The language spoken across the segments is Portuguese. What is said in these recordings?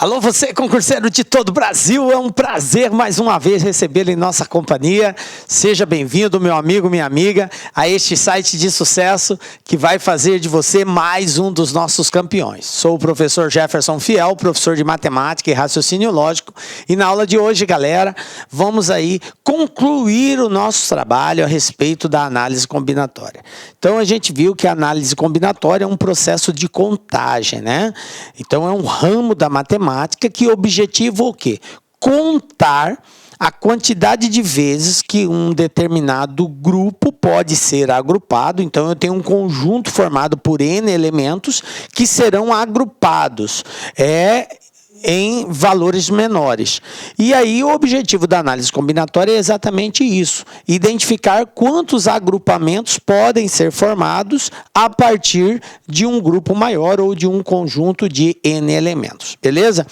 Alô, você concurseiro de todo o Brasil, é um prazer mais uma vez recebê-lo em nossa companhia. Seja bem-vindo, meu amigo, minha amiga, a este site de sucesso que vai fazer de você mais um dos nossos campeões. Sou o professor Jefferson Fiel, professor de matemática e raciocínio lógico, e na aula de hoje, galera, vamos aí concluir o nosso trabalho a respeito da análise combinatória. Então, a gente viu que a análise combinatória é um processo de contagem, né? Então, é um ramo da matemática que objetiva o quê? Contar a quantidade de vezes que um determinado grupo pode ser agrupado. Então, eu tenho um conjunto formado por N elementos que serão agrupados em valores menores. E aí, o objetivo da análise combinatória é exatamente isso: identificar quantos agrupamentos podem ser formados a partir de um grupo maior ou de um conjunto de N elementos, beleza?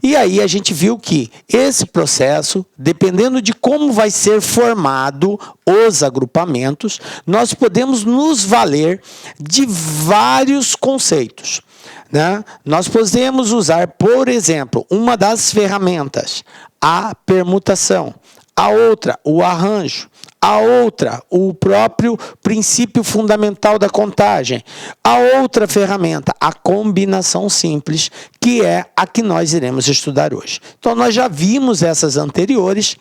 E aí, a gente viu que esse processo, dependendo de como vai ser formado os agrupamentos, nós podemos nos valer de vários conceitos, né? Nós podemos usar, por exemplo, uma das ferramentas, a permutação, a outra, o arranjo, a outra, o próprio princípio fundamental da contagem, a outra ferramenta, a combinação simples, que é a que nós iremos estudar hoje. Então, nós já vimos essas anteriores: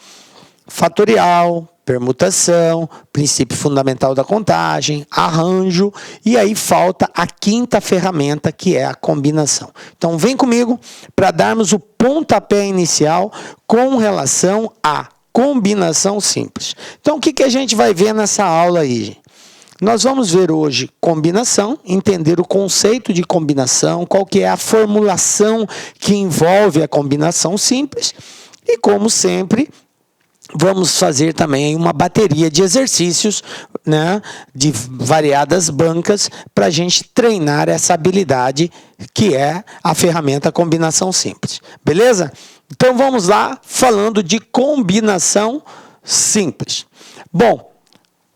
fatorial, permutação, princípio fundamental da contagem, arranjo, e aí falta a quinta ferramenta, que é a combinação. Então, vem comigo para darmos o pontapé inicial com relação à combinação simples. Então, o que a gente vai ver nessa aula aí? Nós vamos ver hoje combinação, entender o conceito de combinação, qual que é a formulação que envolve a combinação simples, e, como sempre, vamos fazer também uma bateria de exercícios, né, de variadas bancas, para a gente treinar essa habilidade que é a ferramenta combinação simples. Beleza? Então vamos lá, falando de combinação simples. Bom,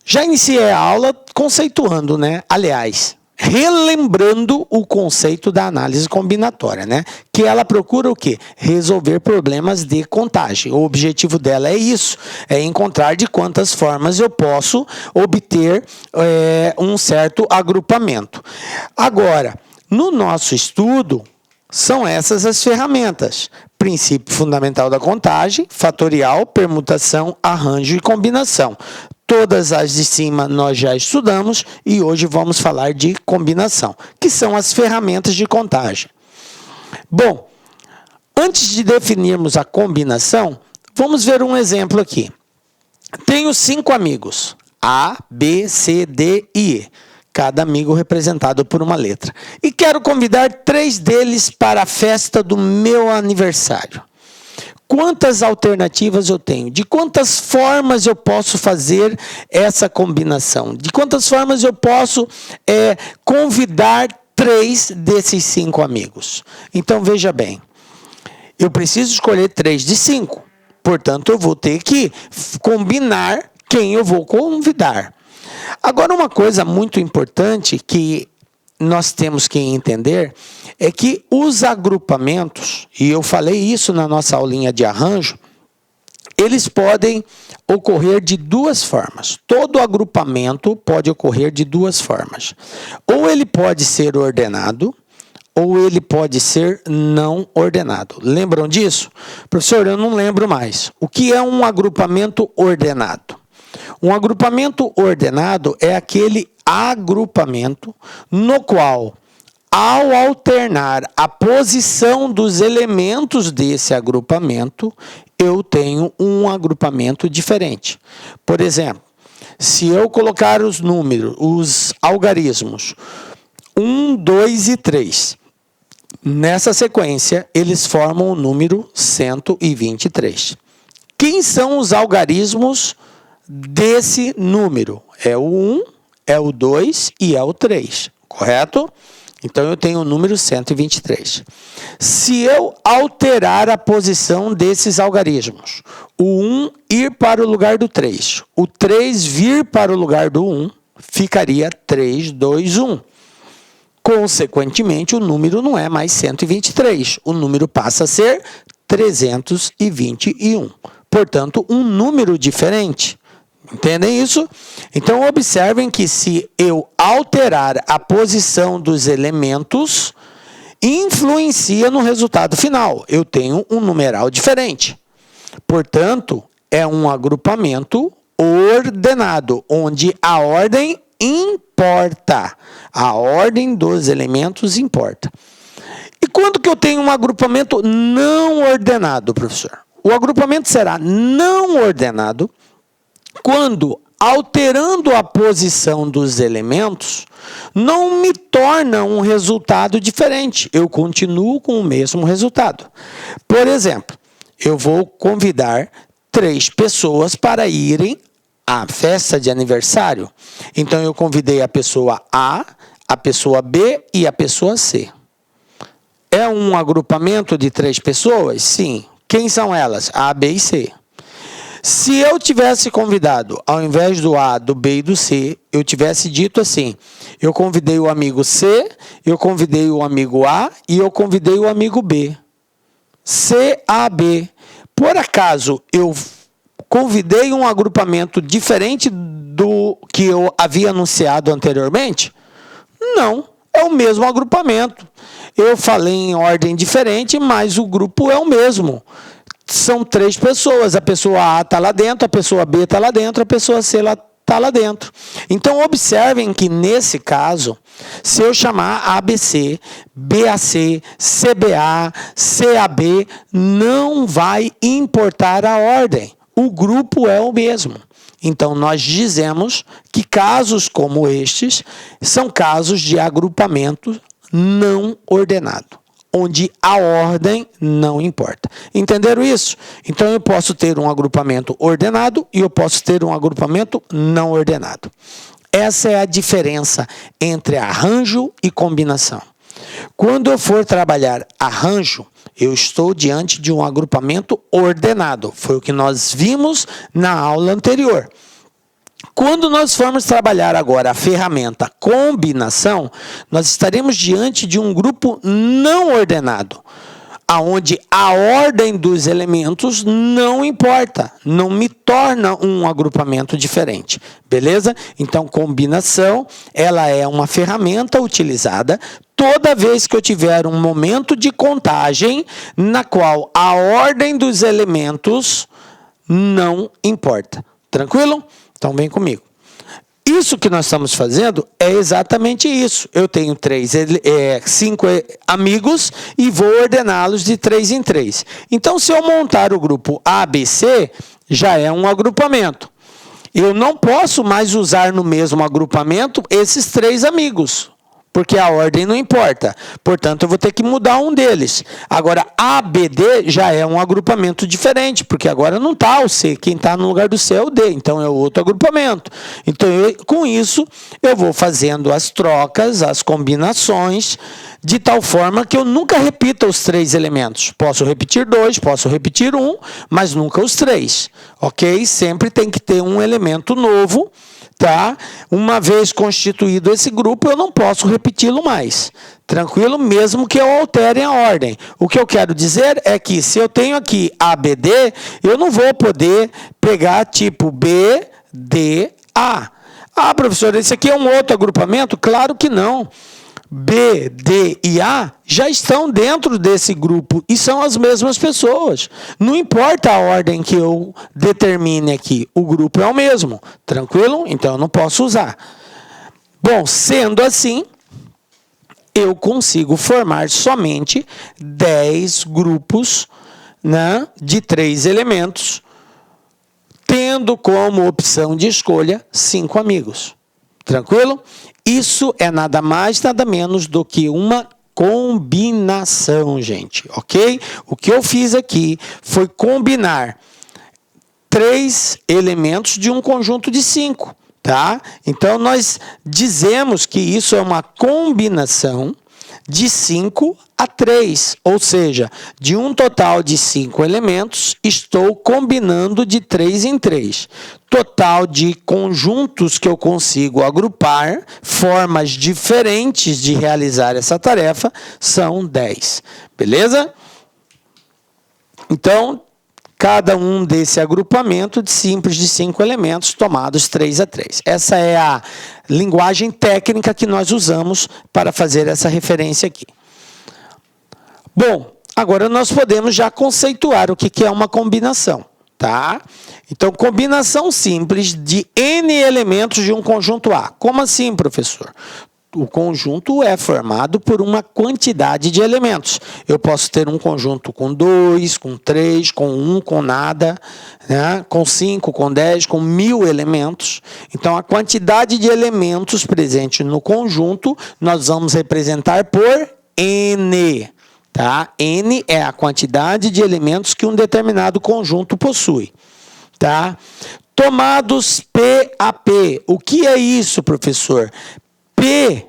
já iniciei a aula conceituando, né? Aliás, relembrando o conceito da análise combinatória, né? Que ela procura o quê? Resolver problemas de contagem. O objetivo dela é isso, é encontrar de quantas formas eu posso obter um certo agrupamento. Agora, no nosso estudo, são essas as ferramentas: princípio fundamental da contagem, fatorial, permutação, arranjo e combinação. Todas as de cima nós já estudamos e hoje vamos falar de combinação, que são as ferramentas de contagem. Bom, antes de definirmos a combinação, vamos ver um exemplo aqui. Tenho 5 amigos, A, B, C, D e E, cada amigo representado por uma letra, e quero convidar 3 deles para a festa do meu aniversário. Quantas alternativas eu tenho? De quantas formas eu posso fazer essa combinação? De quantas formas eu posso convidar 3 desses 5 amigos? Então, veja bem, eu preciso escolher 3 de 5. Portanto, eu vou ter que combinar quem eu vou convidar. Agora, uma coisa muito importante que nós temos que entender é que os agrupamentos, e eu falei isso na nossa aulinha de arranjo, eles podem ocorrer de 2 formas. Todo agrupamento pode ocorrer de 2 formas. Ou ele pode ser ordenado, ou ele pode ser não ordenado. Lembram disso? Professor, eu não lembro mais. O que é um agrupamento ordenado? Um agrupamento ordenado é aquele agrupamento no qual, ao alternar a posição dos elementos desse agrupamento, eu tenho um agrupamento diferente. Por exemplo, se eu colocar os números, os algarismos 1, 2 e 3, nessa sequência, eles formam o número 123. Quem são os algarismos desse número? É o 1, é o 2 e é o 3, correto? Então, eu tenho o número 123. Se eu alterar a posição desses algarismos, o 1 ir para o lugar do 3, o 3 vir para o lugar do 1, ficaria 3, 2, 1. Consequentemente, o número não é mais 123. O número passa a ser 321. Portanto, um número diferente. Entendem isso? Então, observem que se eu alterar a posição dos elementos, influencia no resultado final. Eu tenho um numeral diferente. Portanto, é um agrupamento ordenado, onde a ordem importa. A ordem dos elementos importa. E quando que eu tenho um agrupamento não ordenado, professor? O agrupamento será não ordenado quando, alterando a posição dos elementos, não me torna um resultado diferente. Eu continuo com o mesmo resultado. Por exemplo, eu vou convidar 3 pessoas para irem à festa de aniversário. Então, eu convidei a pessoa A, a pessoa B e a pessoa C. É um agrupamento de 3 pessoas? Sim. Quem são elas? A, B e C. Se eu tivesse convidado, ao invés do A, do B e do C, eu tivesse dito assim, eu convidei o amigo C, eu convidei o amigo A e eu convidei o amigo B. C, A, B. Por acaso, eu convidei um agrupamento diferente do que eu havia anunciado anteriormente? Não, é o mesmo agrupamento. Eu falei em ordem diferente, mas o grupo é o mesmo. São 3 pessoas, a pessoa A está lá dentro, a pessoa B está lá dentro, a pessoa C está lá dentro. Então, observem que nesse caso, se eu chamar ABC, BAC, CBA, CAB, não vai importar a ordem. O grupo é o mesmo. Então, nós dizemos que casos como estes são casos de agrupamento não ordenado, onde a ordem não importa. Entenderam isso? Então, eu posso ter um agrupamento ordenado e eu posso ter um agrupamento não ordenado. Essa é a diferença entre arranjo e combinação. Quando eu for trabalhar arranjo, eu estou diante de um agrupamento ordenado. Foi o que nós vimos na aula anterior. Quando nós formos trabalhar agora a ferramenta combinação, nós estaremos diante de um grupo não ordenado, aonde a ordem dos elementos não importa, não me torna um agrupamento diferente, beleza? Então, combinação, ela é uma ferramenta utilizada toda vez que eu tiver um momento de contagem na qual a ordem dos elementos não importa. Tranquilo? Então, vem comigo. Isso que nós estamos fazendo é exatamente isso. Eu tenho 5 amigos e vou ordená-los de 3 em 3. Então, se eu montar o grupo ABC, já é um agrupamento. Eu não posso mais usar no mesmo agrupamento esses 3 amigos, porque a ordem não importa. Portanto, eu vou ter que mudar um deles. Agora, ABD já é um agrupamento diferente, porque agora não está o C. Quem está no lugar do C é o D, então é outro agrupamento. Então, com isso, eu vou fazendo as trocas, as combinações, de tal forma que eu nunca repita os 3 elementos. Posso repetir 2, posso repetir 1, mas nunca os 3. Ok? Sempre tem que ter um elemento novo. Tá? Uma vez constituído esse grupo, eu não posso repeti-lo mais. Tranquilo? Mesmo que eu altere a ordem. O que eu quero dizer é que se eu tenho aqui ABD, eu não vou poder pegar tipo B, D, A. Ah, professor, esse aqui é um outro agrupamento? Claro que não. B, D e A já estão dentro desse grupo e são as mesmas pessoas. Não importa a ordem que eu determine aqui, o grupo é o mesmo. Tranquilo? Então eu não posso usar. Bom, sendo assim, eu consigo formar somente 10 grupos, né, de 3 elementos, tendo como opção de escolha 5 amigos. Tranquilo? Isso é nada mais, nada menos do que uma combinação, gente, ok? O que eu fiz aqui foi combinar 3 elementos de um conjunto de 5, tá? Então, nós dizemos que isso é uma combinação de 5 a 3, ou seja, de um total de 5 elementos, estou combinando de 3 em 3. Total de conjuntos que eu consigo agrupar, formas diferentes de realizar essa tarefa, são 10. Beleza? Então, cada um desse agrupamento de simples de 5 elementos tomados 3 a 3. Essa é a linguagem técnica que nós usamos para fazer essa referência aqui. Bom, agora nós podemos já conceituar o que é uma combinação, tá? Então, combinação simples de N elementos de um conjunto A. Como assim, professor? O conjunto é formado por uma quantidade de elementos. Eu posso ter um conjunto com 2, com 3, com 1, com nada, né? Com 5, com 10, com 1000 elementos. Então, a quantidade de elementos presentes no conjunto, nós vamos representar por N. Tá? N é a quantidade de elementos que um determinado conjunto possui. Tá? Tomados P a P. O que é isso, professor? P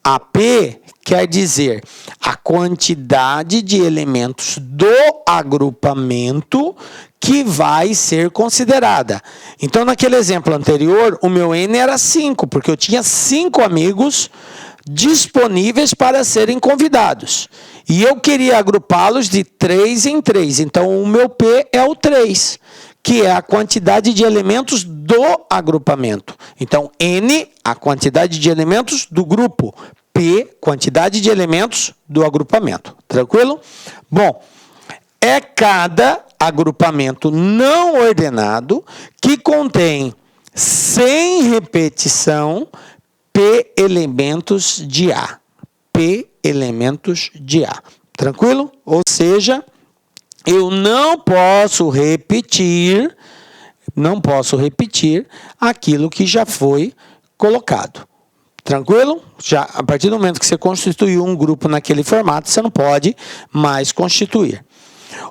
a P quer dizer a quantidade de elementos do agrupamento que vai ser considerada. Então, naquele exemplo anterior, o meu N era 5, porque eu tinha 5 amigos disponíveis para serem convidados. E eu queria agrupá-los de 3 em 3. Então, o meu P é o 3, que é a quantidade de elementos do agrupamento. Então, N, a quantidade de elementos do grupo. P, quantidade de elementos do agrupamento. Tranquilo? Bom, é cada agrupamento não ordenado que contém, sem repetição, P elementos de A. P elementos de A. Tranquilo? Ou seja, eu não posso repetir aquilo que já foi colocado. Tranquilo? Já, a partir do momento que você constituiu um grupo naquele formato, você não pode mais constituir.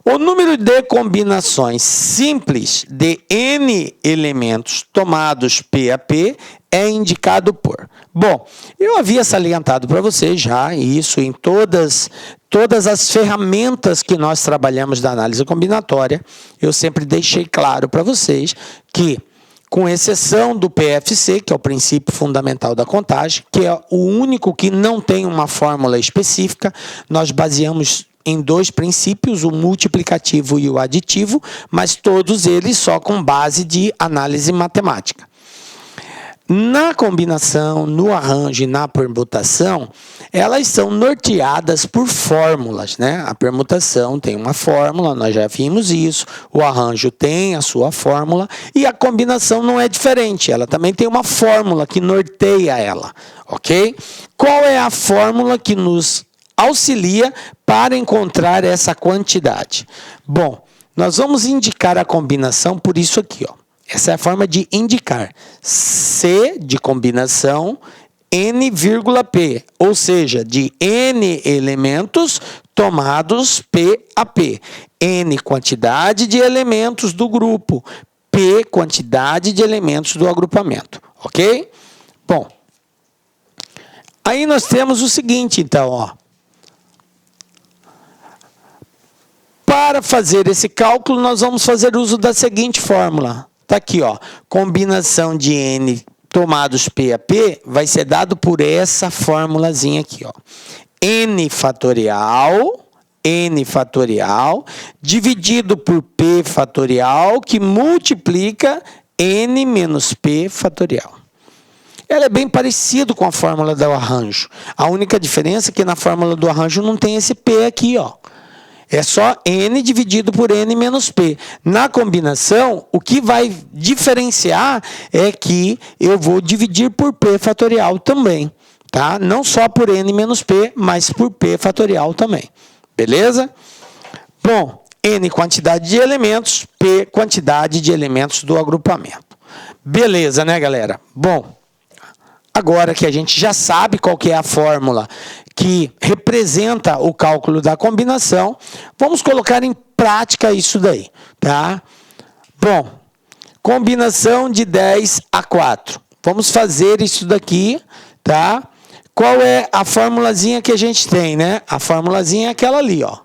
O número de combinações simples de N elementos tomados P a P é indicado por... Bom, eu havia salientado para vocês já isso em todas as ferramentas que nós trabalhamos da análise combinatória. Eu sempre deixei claro para vocês que, com exceção do PFC, que é o princípio fundamental da contagem, que é o único que não tem uma fórmula específica, nós baseamos em 2 princípios, o multiplicativo e o aditivo, mas todos eles só com base de análise matemática. Na combinação, no arranjo e na permutação, elas são norteadas por fórmulas, né? A permutação tem uma fórmula, nós já vimos isso, o arranjo tem a sua fórmula e a combinação não é diferente, ela também tem uma fórmula que norteia ela, ok? Qual é a fórmula que nos auxilia para encontrar essa quantidade? Bom, nós vamos indicar a combinação por isso aqui, ó. Essa é a forma de indicar. C de combinação, N, P, ou seja, de N elementos tomados P a P. N, quantidade de elementos do grupo. P, quantidade de elementos do agrupamento. Ok? Bom, aí nós temos o seguinte, então, ó. Para fazer esse cálculo, nós vamos fazer uso da seguinte fórmula. Está aqui, ó. Combinação de N tomados P a P vai ser dado por essa formulazinha aqui, ó. N fatorial dividido por P fatorial, que multiplica N menos P fatorial. Ela é bem parecida com a fórmula do arranjo. A única diferença é que na fórmula do arranjo não tem esse P aqui, ó. É só N dividido por N menos P. Na combinação, o que vai diferenciar é que eu vou dividir por P fatorial também. Tá? Não só por N menos P, mas por P fatorial também. Beleza? Bom, N quantidade de elementos, P quantidade de elementos do agrupamento. Beleza, né, galera? Bom, agora que a gente já sabe qual que é a fórmula que representa o cálculo da combinação, vamos colocar em prática isso daí, tá? Bom, combinação de 10 a 4. Vamos fazer isso daqui, tá? qual é a formulazinha que a gente tem, né? A formulazinha é aquela ali, ó.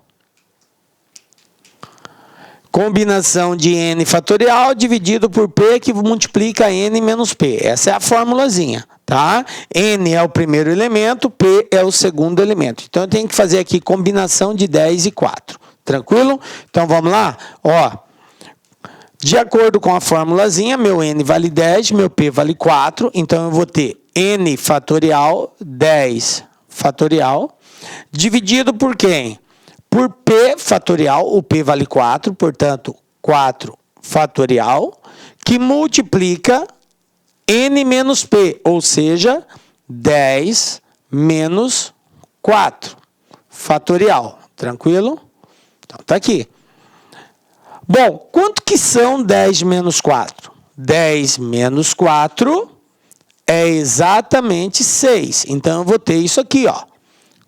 Combinação de n fatorial dividido por p que multiplica n menos p. Essa é a formulazinha, tá? N é o primeiro elemento, p é o segundo elemento. Então, eu tenho que fazer aqui combinação de 10 e 4. Tranquilo? Então, vamos lá? Ó, de acordo com a formulazinha, meu n vale 10, meu p vale 4. Então, eu vou ter n fatorial, 10 fatorial, dividido por quem? Por p fatorial, o p vale 4, portanto, 4 fatorial, que multiplica n menos p, ou seja, 10 menos 4 fatorial. Tranquilo? Então, tá aqui. Bom, quanto que são 10 menos 4? 10 menos 4 é exatamente 6. Então, eu vou ter isso aqui, ó.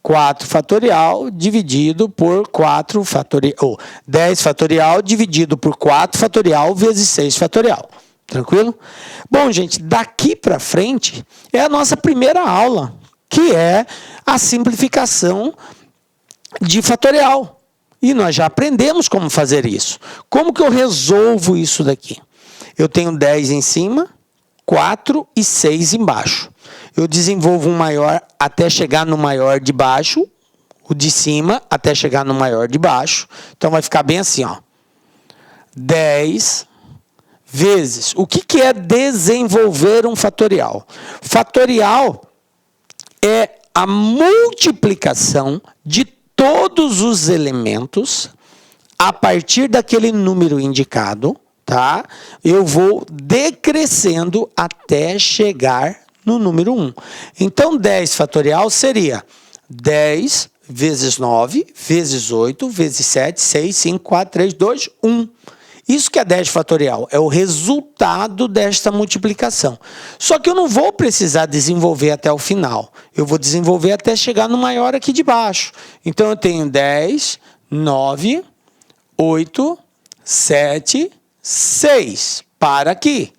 4 fatorial dividido por 4 fatorial, 10 fatorial dividido por 4 fatorial vezes 6 fatorial. Tranquilo? Bom, gente, daqui para frente é a nossa primeira aula, que é a simplificação de fatorial. E nós já aprendemos como fazer isso. Como que eu resolvo isso daqui? Eu tenho 10 em cima, 4 e 6 embaixo. Eu desenvolvo um maior até chegar no maior de baixo, o de cima até chegar no maior de baixo. Então, vai ficar bem assim, ó. 10 vezes. O que é desenvolver um fatorial? Fatorial é a multiplicação de todos os elementos a partir daquele número indicado, tá? Eu vou decrescendo até chegar no número 1. Então, 10 fatorial seria 10 vezes 9, vezes 8, vezes 7, 6, 5, 4, 3, 2, 1. Isso que é 10 fatorial, é o resultado desta multiplicação. Só que eu não vou precisar desenvolver até o final. Eu vou desenvolver até chegar no maior aqui de baixo. Então, eu tenho 10, 9, 8, 7, 6. Para aqui.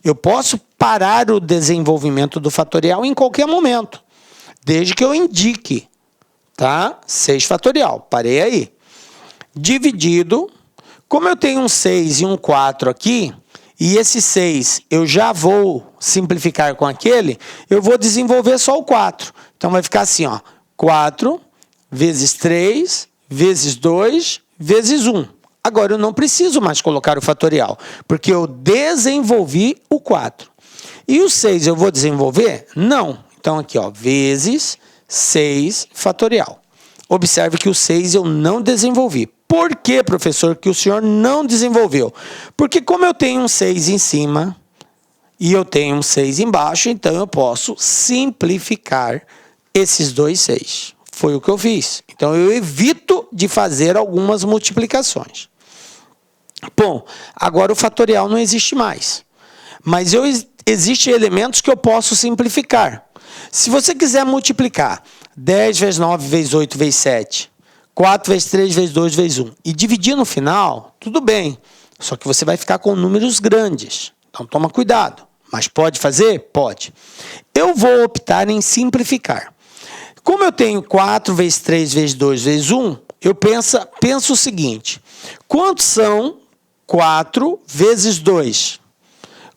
Eu posso parar o desenvolvimento do fatorial em qualquer momento, desde que eu indique, tá? 6 fatorial, parei aí. Dividido, como eu tenho um 6 e um 4 aqui, e esse 6 eu já vou simplificar com aquele, eu vou desenvolver só o 4. Então, vai ficar assim, ó, 4 vezes 3, vezes 2, vezes 1. Agora, eu não preciso mais colocar o fatorial, porque eu desenvolvi o 4. E o 6 eu vou desenvolver? Não. Então, aqui, ó, vezes 6 fatorial. Observe que o 6 eu não desenvolvi. Por que, professor, que o senhor não desenvolveu? Porque como eu tenho um 6 em cima e eu tenho um 6 embaixo, então eu posso simplificar esses dois 6. Foi o que eu fiz. Então, eu evito de fazer algumas multiplicações. Bom, agora o fatorial não existe mais. Mas existem elementos que eu posso simplificar. Se você quiser multiplicar 10 vezes 9 vezes 8 vezes 7, 4 vezes 3 vezes 2 vezes 1, e dividir no final, tudo bem. Só que você vai ficar com números grandes. Então, toma cuidado. Mas pode fazer? Pode. Eu vou optar em simplificar. Como eu tenho 4 vezes 3 vezes 2 vezes 1, eu penso o seguinte. Quantos são 4 vezes 2?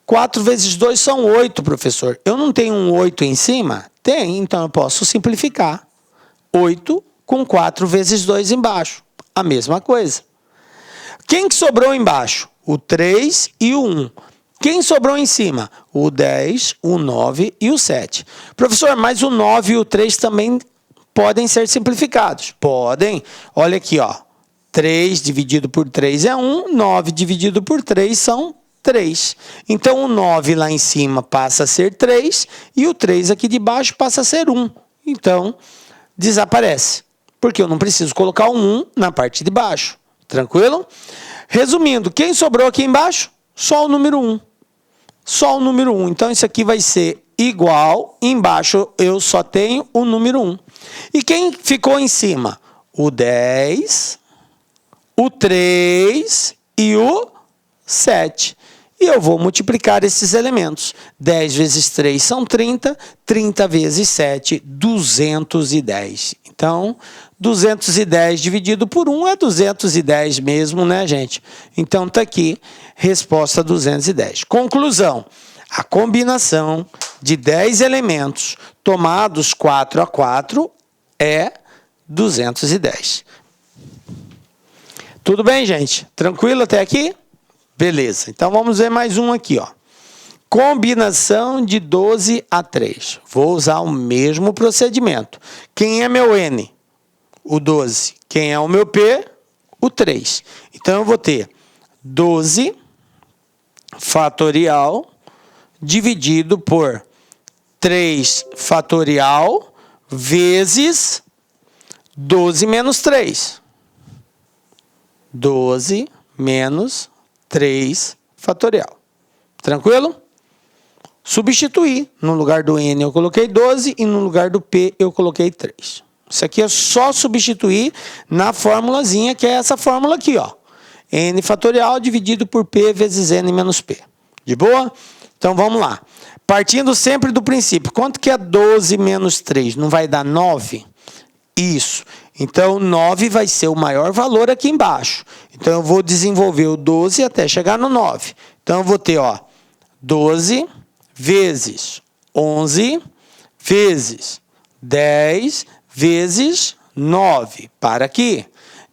4 vezes 2 são 8, professor. Eu não tenho um 8 em cima? Tem, então eu posso simplificar. 8 com 4 vezes 2 embaixo. A mesma coisa. Quem que sobrou embaixo? O 3 e o 1. Quem sobrou em cima? O 10, o 9 e o 7. Professor, mas o 9 e o 3 também podem ser simplificados. Podem. Olha aqui, ó. 3 dividido por 3 é 1, 9 dividido por 3 são 3. Então, o 9 lá em cima passa a ser 3 e o 3 aqui de baixo passa a ser 1. Então, desaparece, porque eu não preciso colocar o 1 na parte de baixo. Tranquilo? Resumindo, quem sobrou aqui embaixo? Só o número 1. Só o número 1. Então, isso aqui vai ser igual. Embaixo eu só tenho o número 1. E quem ficou em cima? O 10, o 3 e o 7. e eu vou multiplicar esses elementos. 10 vezes 3 são 30, 30 vezes 7, 210. Então, 210 dividido por 1 é 210 mesmo, né, gente? Então, está aqui, resposta 210. Conclusão. A combinação de 10 elementos tomados 4 a 4 é 210. Tudo bem, gente? Tranquilo até aqui? Beleza. Então, vamos ver mais um aqui, ó. Combinação de 12 a 3. Vou usar o mesmo procedimento. Quem é meu N? O 12. Quem é o meu P? O 3. Então, eu vou ter 12 fatorial dividido por 3 fatorial vezes 12 menos 3. 12 menos 3 fatorial. Tranquilo? Substituir. No lugar do N eu coloquei 12 e no lugar do P eu coloquei 3. Isso aqui é só substituir na formulazinha, que é essa fórmula aqui, ó. N fatorial dividido por P vezes N menos P. De boa? Então, vamos lá. Partindo sempre do princípio. Quanto que é 12 menos 3? Não vai dar 9? Isso. Então, 9 vai ser o maior valor aqui embaixo. Então, eu vou desenvolver o 12 até chegar no 9. Então, eu vou ter, ó, 12 vezes 11 vezes 10 vezes 9. Para aqui.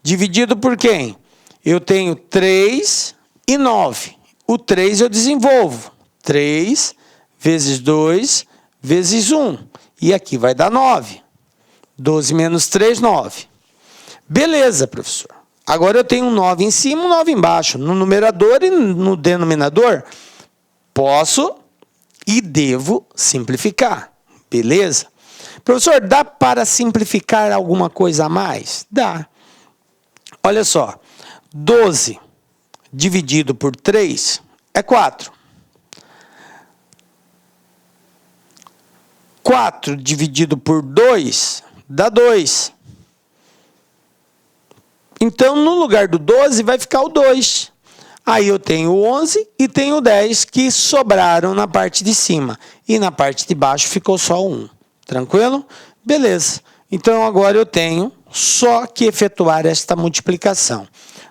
Dividido por quem? Eu tenho 3 e 9. O 3 eu desenvolvo. 3 vezes 2 vezes 1. E aqui vai dar 9. 12 menos 3, 9. Beleza, professor. Agora eu tenho um 9 em cima e um 9 embaixo. No numerador e no denominador, posso e devo simplificar. Beleza? Professor, dá para simplificar alguma coisa a mais? Dá. Olha só. 12 dividido por 3 é 4. 4 dividido por 2 dá 2. Então, no lugar do 12 vai ficar o 2. Aí eu tenho o 11 e tenho o 10 que sobraram na parte de cima. E na parte de baixo ficou só o 1. Tranquilo? Beleza. Então, agora eu tenho só que efetuar esta multiplicação.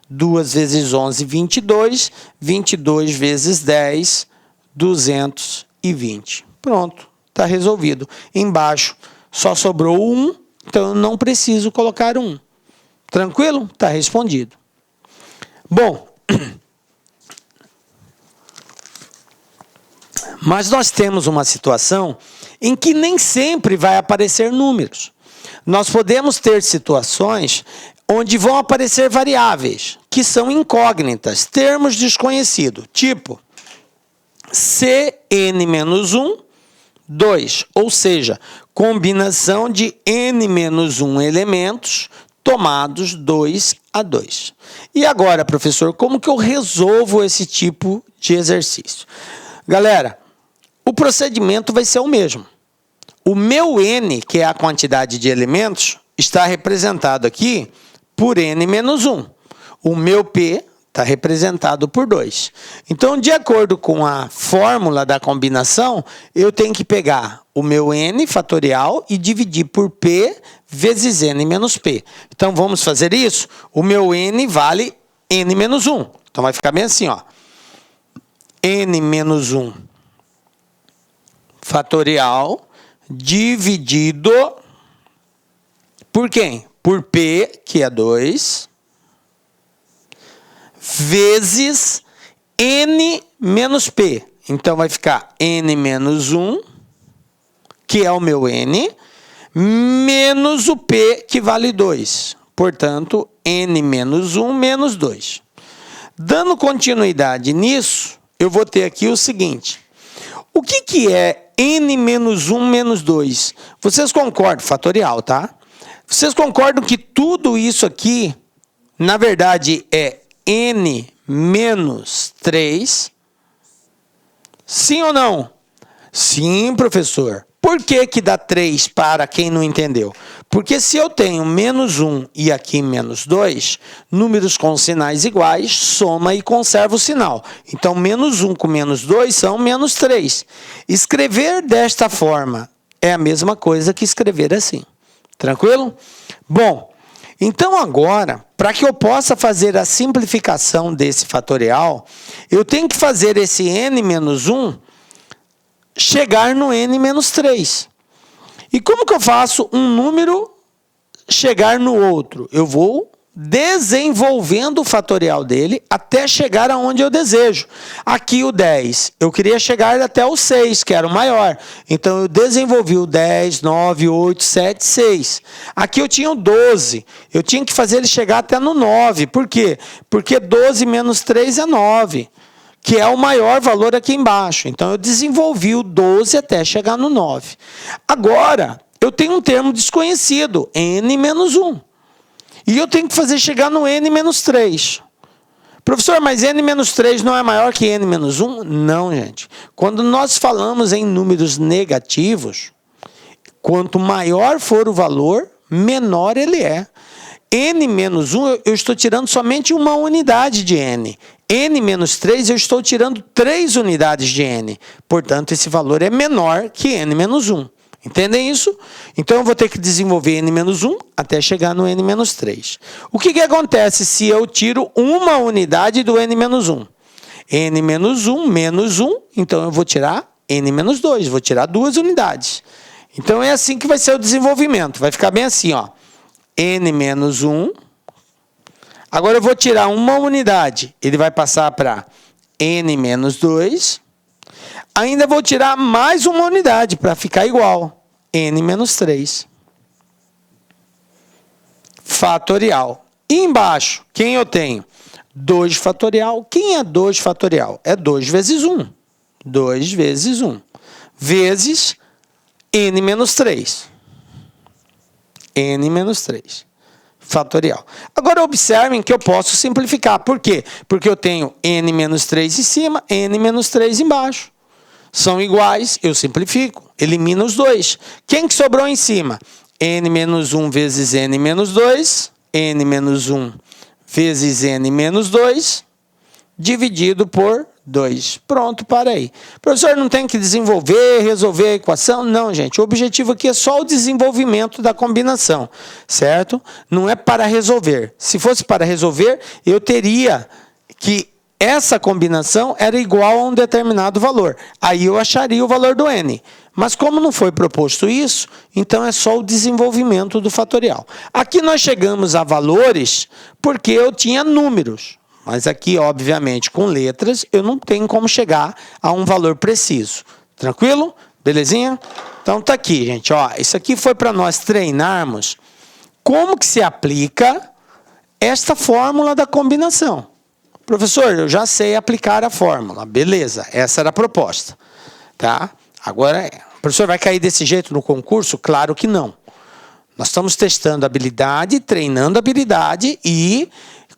2 vezes 11, 22. 22 vezes 10, 220. Pronto. Está resolvido. Embaixo só sobrou o 1, então eu não preciso colocar 1. Tranquilo? Está respondido. Bom, mas nós temos uma situação em que nem sempre vai aparecer números. Nós podemos ter situações onde vão aparecer variáveis, que são incógnitas, termos desconhecidos, tipo Cn menos 1, 2, ou seja, combinação de n menos 1 elementos tomados 2 a 2. E agora, professor, como que eu resolvo esse tipo de exercício? Galera, o procedimento vai ser o mesmo. O meu n, que é a quantidade de elementos, está representado aqui por n menos 1. O meu p está representado por 2. Então, de acordo com a fórmula da combinação, eu tenho que pegar o meu n fatorial e dividir por p vezes n menos p. Então, vamos fazer isso? O meu n vale n menos 1. Então, vai ficar bem assim, ó. N menos 1 fatorial dividido por quem? Por p, que é 2, vezes n menos p. Então, vai ficar n menos 1, que é o meu n, menos o p, que vale 2. Portanto, n menos 1 menos 2. Dando continuidade nisso, eu vou ter aqui o seguinte. O que é n menos 1 menos 2? Vocês concordam? Fatorial, tá? Vocês concordam que tudo isso aqui, na verdade, é n menos 3? Sim ou não? Sim, professor. Por que que dá 3 para quem não entendeu? Porque se eu tenho menos 1 e aqui menos 2, números com sinais iguais, soma e conserva o sinal. Então, menos 1 com menos 2 são menos 3. Escrever desta forma é a mesma coisa que escrever assim. Tranquilo? Bom, então agora, para que eu possa fazer a simplificação desse fatorial, eu tenho que fazer esse n menos 1 chegar no n menos 3. E como que eu faço um número chegar no outro? Eu vou desenvolvendo o fatorial dele até chegar aonde eu desejo. Aqui o 10, eu queria chegar até o 6, que era o maior. Então, eu desenvolvi o 10, 9, 8, 7, 6. Aqui eu tinha o 12, eu tinha que fazer ele chegar até no 9. Por quê? Porque 12 menos 3 é 9. Que é o maior valor aqui embaixo. Então, eu desenvolvi o 12 até chegar no 9. Agora, eu tenho um termo desconhecido, n menos 1. E eu tenho que fazer chegar no n menos 3. Professor, mas n menos 3 não é maior que n menos 1? Não, gente. Quando nós falamos em números negativos, quanto maior for o valor, menor ele é. n menos 1, eu estou tirando somente uma unidade de n. n menos 3, eu estou tirando 3 unidades de n. Portanto, esse valor é menor que n menos 1. Entendem isso? Então, eu vou ter que desenvolver n menos 1 até chegar no n menos 3. O que acontece se eu tiro uma unidade do n menos 1? n menos 1 menos 1, então eu vou tirar n menos 2, vou tirar 2 unidades. Então, é assim que vai ser o desenvolvimento. Vai ficar bem assim, ó. n menos 1. Agora eu vou tirar uma unidade. Ele vai passar para n menos 2. Ainda vou tirar mais uma unidade para ficar igual. n menos 3. Fatorial. E embaixo, quem eu tenho? 2 fatorial. Quem é 2 fatorial? É 2 vezes 1. 2 vezes 1. Vezes n menos 3. n menos 3. Fatorial. Agora, observem que eu posso simplificar. Por quê? Porque eu tenho n menos 3 em cima, n menos 3 embaixo. São iguais, eu simplifico. Elimino os dois. Quem que sobrou em cima? n menos 1 vezes n menos 2. n menos 1 vezes n menos 2. Dividido por 2. Pronto, para aí. Professor, não tem que desenvolver, resolver a equação? Não, gente. O objetivo aqui é só o desenvolvimento da combinação, certo? Não é para resolver. Se fosse para resolver, eu teria que essa combinação era igual a um determinado valor. Aí eu acharia o valor do n. Mas como não foi proposto isso, então é só o desenvolvimento do fatorial. Aqui nós chegamos a valores porque eu tinha números. Mas aqui, obviamente, com letras, eu não tenho como chegar a um valor preciso. Tranquilo? Belezinha? Então, tá aqui, gente. Ó, isso aqui foi para nós treinarmos como que se aplica esta fórmula da combinação. Professor, eu já sei aplicar a fórmula. Beleza, essa era a proposta. Tá? Agora, o professor vai cair desse jeito no concurso? Claro que não. Nós estamos testando habilidade, treinando habilidade e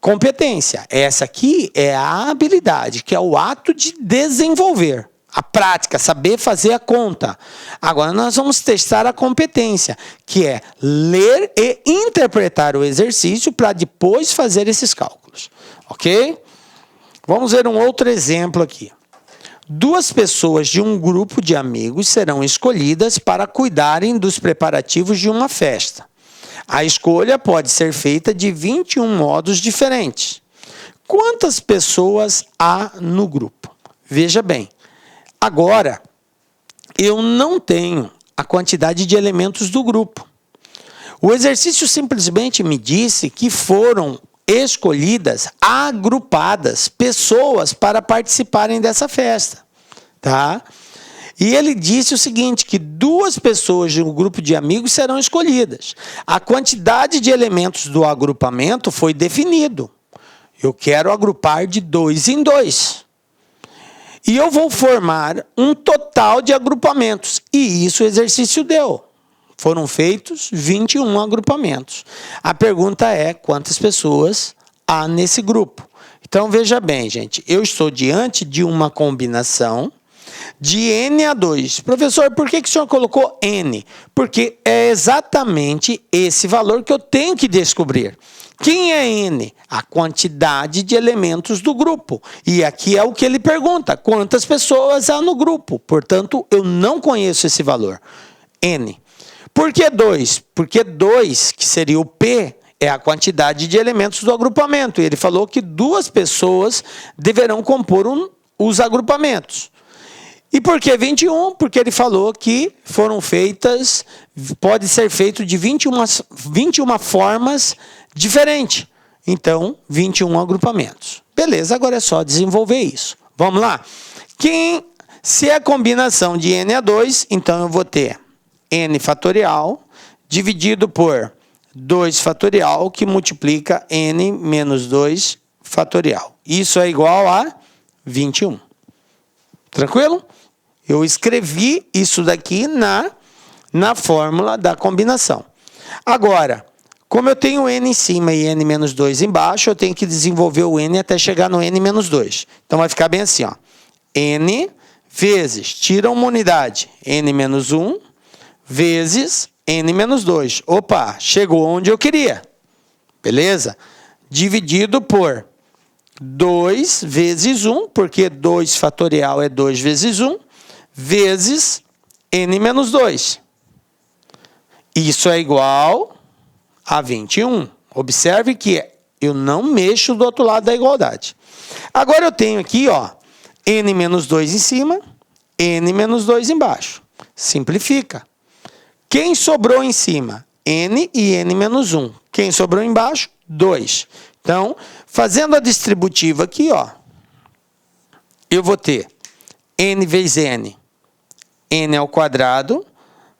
competência. Essa aqui é a habilidade, que é o ato de desenvolver. A prática, saber fazer a conta. Agora, nós vamos testar a competência, que é ler e interpretar o exercício para depois fazer esses cálculos. Ok? Vamos ver um outro exemplo aqui. 2 pessoas de um grupo de amigos serão escolhidas para cuidarem dos preparativos de uma festa. A escolha pode ser feita de 21 modos diferentes. Quantas pessoas há no grupo? Veja bem, agora eu não tenho a quantidade de elementos do grupo. O exercício simplesmente me disse que foram escolhidas, agrupadas, pessoas para participarem dessa festa. Tá? E ele disse o seguinte, que 2 pessoas de um grupo de amigos serão escolhidas. A quantidade de elementos do agrupamento foi definido. Eu quero agrupar de 2 em 2. E eu vou formar um total de agrupamentos. E isso o exercício deu. Foram feitos 21 agrupamentos. A pergunta é, quantas pessoas há nesse grupo? Então, veja bem, gente. Eu estou diante de uma combinação de N a 2. Professor, por que o senhor colocou N? Porque é exatamente esse valor que eu tenho que descobrir. Quem é N? A quantidade de elementos do grupo. E aqui é o que ele pergunta, quantas pessoas há no grupo? Portanto, eu não conheço esse valor, N. Por que 2? Porque 2, que seria o P, é a quantidade de elementos do agrupamento. E ele falou que 2 pessoas deverão compor os agrupamentos. E por que 21? Porque ele falou que foram feitas, pode ser feito de 21 formas diferentes. Então, 21 agrupamentos. Beleza, agora é só desenvolver isso. Vamos lá? Se é a combinação de N a 2, então eu vou ter N fatorial dividido por 2 fatorial, que multiplica N menos 2 fatorial. Isso é igual a 21. Tranquilo? Eu escrevi isso daqui na fórmula da combinação. Agora, como eu tenho N em cima e N menos 2 embaixo, eu tenho que desenvolver o N até chegar no N menos 2. Então, vai ficar bem assim, ó. N vezes, tira uma unidade, N menos 1, vezes N menos 2. Opa, chegou onde eu queria. Beleza? Dividido por 2 vezes 1, porque 2 fatorial é 2 vezes 1, vezes N menos 2. Isso é igual a 21. Observe que eu não mexo do outro lado da igualdade. Agora eu tenho aqui, ó, N menos 2 em cima, N menos 2 embaixo. Simplifica. Quem sobrou em cima? N e N menos 1. Quem sobrou embaixo? 2. Então, fazendo a distributiva aqui, ó, eu vou ter N vezes N, N ao quadrado,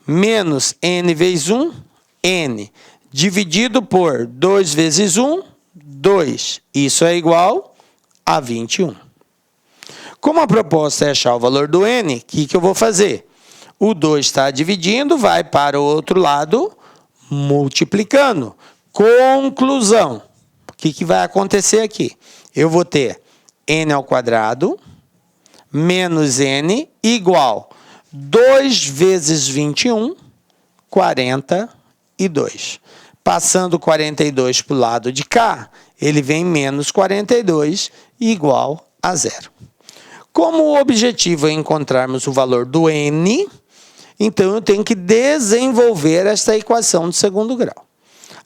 menos N vezes 1, N, dividido por 2 vezes 1, 2. Isso é igual a 21. Como a proposta é achar o valor do N, o que eu vou fazer? O 2 está dividindo, vai para o outro lado, multiplicando. Conclusão. O que vai acontecer aqui? Eu vou ter N ao quadrado, menos N, igual 2 vezes 21, 42. Passando 42 para o lado de cá, ele vem menos 42, igual a 0. Como o objetivo é encontrarmos o valor do N, então eu tenho que desenvolver esta equação de segundo grau.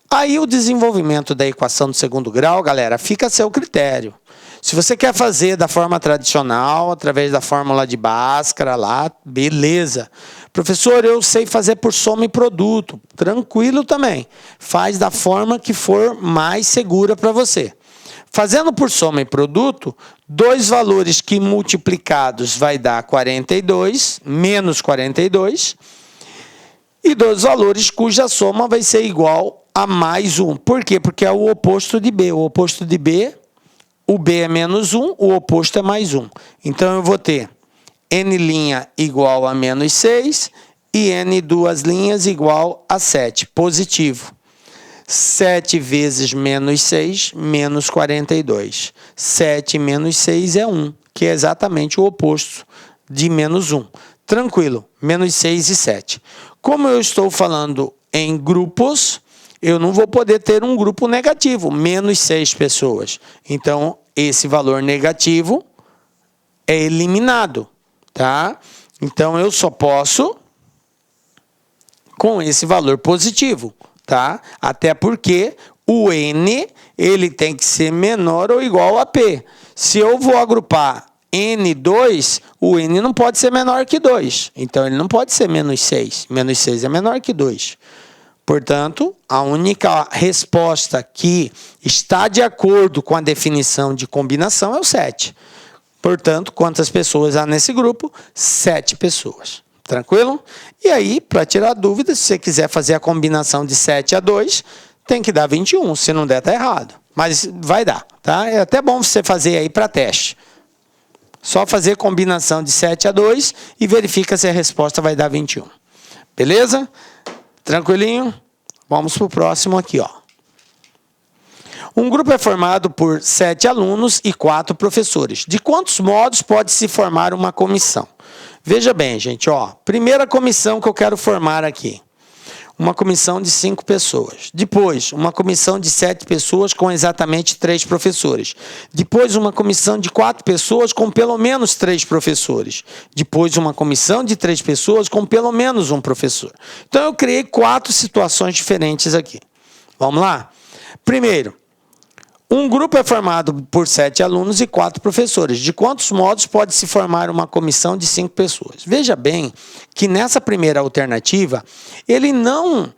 Aí o desenvolvimento da equação de segundo grau, galera, fica a seu critério. Se você quer fazer da forma tradicional, através da fórmula de Bhaskara lá, beleza. Professor, eu sei fazer por soma e produto. Tranquilo também. Faz da forma que for mais segura para você. Fazendo por soma e produto, 2 valores que multiplicados vai dar 42, menos 42, e 2 valores cuja soma vai ser igual a mais 1. Por quê? Porque é o oposto de B. O oposto de B, o B é menos 1, o oposto é mais 1. Então, eu vou ter N' igual a menos 6 e N duas linhas igual a 7, positivo. 7 vezes menos 6, menos 42. 7 menos 6 é 1, que é exatamente o oposto de menos 1. Tranquilo, menos 6 e 7. Como eu estou falando em grupos, eu não vou poder ter um grupo negativo, menos 6 pessoas. Então, esse valor negativo é eliminado, tá? Então, eu só posso com esse valor positivo. Tá? Até porque o N ele tem que ser menor ou igual a P. Se eu vou agrupar N2, o N não pode ser menor que 2. Então, ele não pode ser menos 6. Menos 6 é menor que 2. Portanto, a única resposta que está de acordo com a definição de combinação é o 7. Portanto, quantas pessoas há nesse grupo? 7 pessoas. Tranquilo? E aí, para tirar dúvida, se você quiser fazer a combinação de 7 a 2, tem que dar 21. Se não der, está errado. Mas vai dar, tá? É até bom você fazer aí para teste. Só fazer combinação de 7 a 2 e verifica se a resposta vai dar 21. Beleza? Tranquilinho? Vamos para o próximo aqui, ó. Um grupo é formado por 7 alunos e 4 professores. De quantos modos pode se formar uma comissão? Veja bem, gente, ó, primeira comissão que eu quero formar aqui. Uma comissão de 5 pessoas. Depois, uma comissão de 7 pessoas com exatamente 3 professores. Depois, uma comissão de 4 pessoas com pelo menos 3 professores. Depois, uma comissão de 3 pessoas com pelo menos um professor. Então, eu criei 4 situações diferentes aqui. Vamos lá? Primeiro, um grupo é formado por 7 alunos e 4 professores. De quantos modos pode se formar uma comissão de 5 pessoas? Veja bem que nessa primeira alternativa, ele não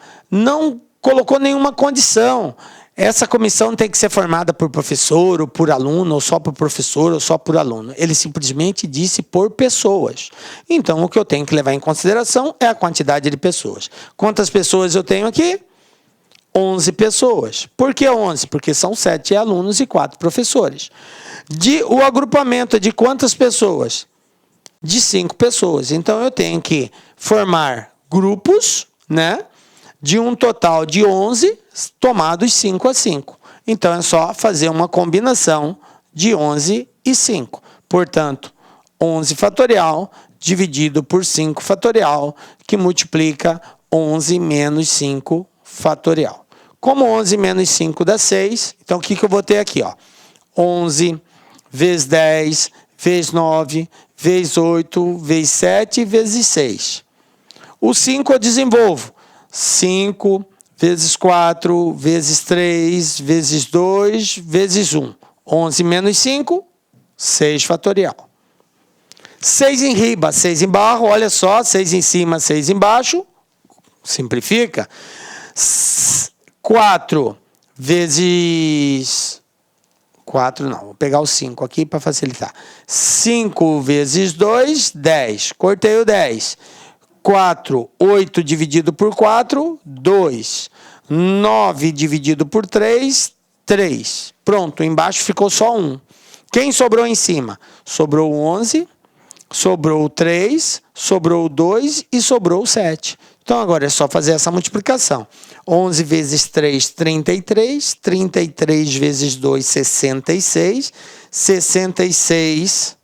colocou nenhuma condição. Essa comissão tem que ser formada por professor, ou por aluno, ou só por professor, ou só por aluno. Ele simplesmente disse por pessoas. Então, o que eu tenho que levar em consideração é a quantidade de pessoas. Quantas pessoas eu tenho aqui? 11 pessoas. Por que 11? Porque são 7 alunos e 4 professores. O agrupamento é de quantas pessoas? De 5 pessoas. Então, eu tenho que formar grupos, né, de um total de 11, tomados 5 a 5. Então, é só fazer uma combinação de 11 e 5. Portanto, 11 fatorial dividido por 5 fatorial, que multiplica 11 menos 5 fatorial. Como 11 menos 5 dá 6, então o que eu vou ter aqui? Ó? 11 vezes 10, vezes 9, vezes 8, vezes 7, vezes 6. O 5 eu desenvolvo. 5 vezes 4, vezes 3, vezes 2, vezes 1. 11 menos 5, 6 fatorial. 6 em riba, 6 embaixo, olha só, 6 em cima, 6 embaixo. Simplifica. 4 vezes... 4 não, vou pegar o 5 aqui para facilitar. 5 vezes 2, 10. Cortei o 10. 4, 8 dividido por 4, 2. 9 dividido por 3, 3. Pronto, embaixo ficou só 1. Quem sobrou em cima? Sobrou 11, sobrou 3, sobrou 2 e sobrou 7. Então, agora é só fazer essa multiplicação. 11 vezes 3, 33. 33 vezes 2, 66. 66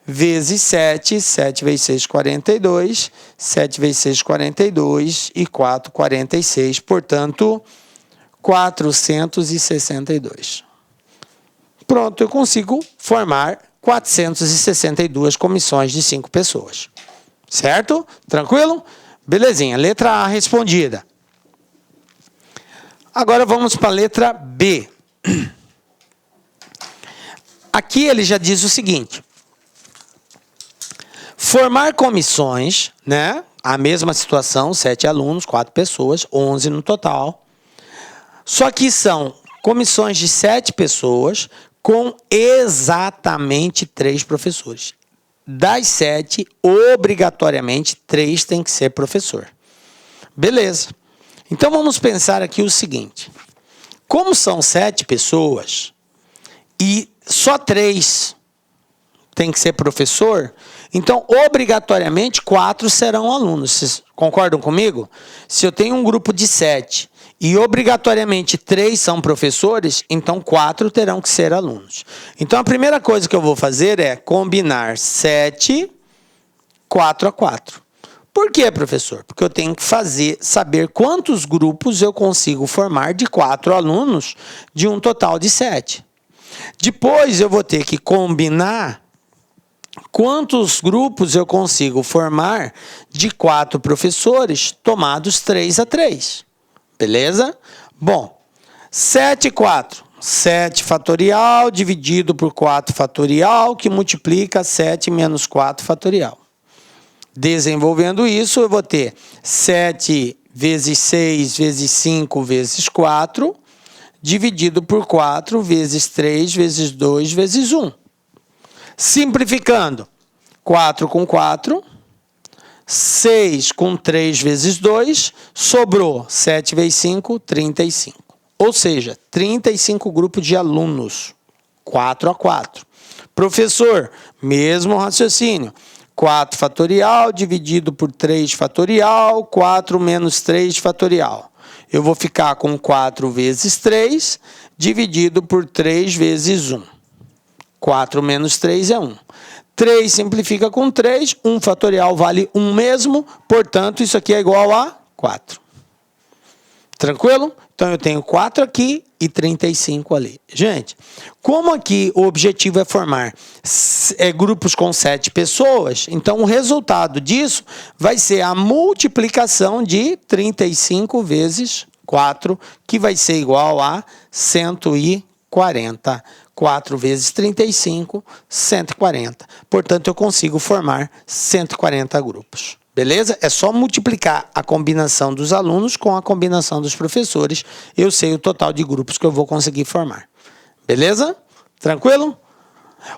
vezes 7. 7 vezes 6, 42. 7 vezes 6, 42. E 4, 46. Portanto, 462. Pronto, eu consigo formar 462 comissões de 5 pessoas. Certo? Tranquilo? Belezinha, letra A respondida. Agora vamos para a letra B. Aqui ele já diz o seguinte. Formar comissões, né? A mesma situação, 7 alunos, 4 pessoas, 11 no total. Só que são comissões de 7 pessoas com exatamente 3 professores. Das 7, obrigatoriamente, 3 tem que ser professor. Beleza. Então, vamos pensar aqui o seguinte. Como são 7 pessoas e só 3 tem que ser professor, então, obrigatoriamente, 4 serão alunos. Vocês concordam comigo? Se eu tenho um grupo de 7 e obrigatoriamente 3 são professores, então 4 terão que ser alunos. Então, a primeira coisa que eu vou fazer é combinar 7, 4 a 4. Por quê, professor? Porque eu tenho que saber quantos grupos eu consigo formar de 4 alunos de um total de 7. Depois, eu vou ter que combinar quantos grupos eu consigo formar de 4 professores tomados 3 a 3. Beleza? Bom, 7 e 4. 7 fatorial dividido por 4 fatorial, que multiplica 7 menos 4 fatorial. Desenvolvendo isso, eu vou ter 7 vezes 6 vezes 5 vezes 4, dividido por 4 vezes 3 vezes 2 vezes 1. Simplificando, 4 com 4... 6 com 3 vezes 2, sobrou 7 vezes 5, 35. Ou seja, 35 grupos de alunos, 4 a 4. Professor, mesmo raciocínio. 4 fatorial dividido por 3 fatorial, 4 menos 3 fatorial. Eu vou ficar com 4 vezes 3 dividido por 3 vezes 1. 4 menos 3 é 1. 3 simplifica com 3, 1 fatorial vale 1 mesmo, portanto, isso aqui é igual a 4. Tranquilo? Então, eu tenho 4 aqui e 35 ali. Gente, como aqui o objetivo é formar grupos com 7 pessoas, então o resultado disso vai ser a multiplicação de 35 vezes 4, que vai ser igual a 140. 4 vezes 35, 140. Portanto, eu consigo formar 140 grupos. Beleza? É só multiplicar a combinação dos alunos com a combinação dos professores. Eu sei o total de grupos que eu vou conseguir formar. Beleza? Tranquilo?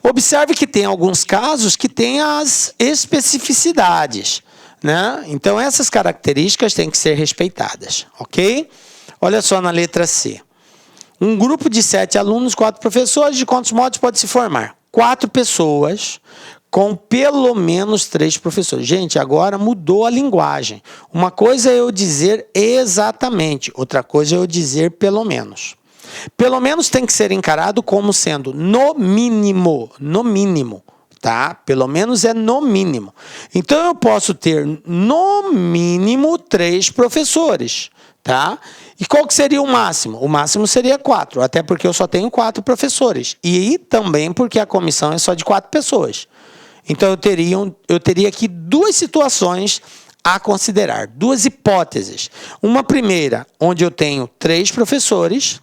Observe que tem alguns casos que tem as especificidades, né? Então, essas características têm que ser respeitadas, ok? Olha só na letra C. Um grupo de 7 alunos, 4 professores, de quantos modos pode se formar? 4 pessoas com pelo menos 3 professores. Gente, agora mudou a linguagem. Uma coisa é eu dizer exatamente, outra coisa é eu dizer pelo menos. Pelo menos tem que ser encarado como sendo no mínimo, tá? Pelo menos é no mínimo. Então, eu posso ter no mínimo 3 professores, tá? E qual que seria o máximo? O máximo seria 4, até porque eu só tenho 4 professores. E também porque a comissão é só de 4 pessoas. Então, eu teria aqui 2 situações a considerar, 2 hipóteses. Uma primeira, onde eu tenho 3 professores,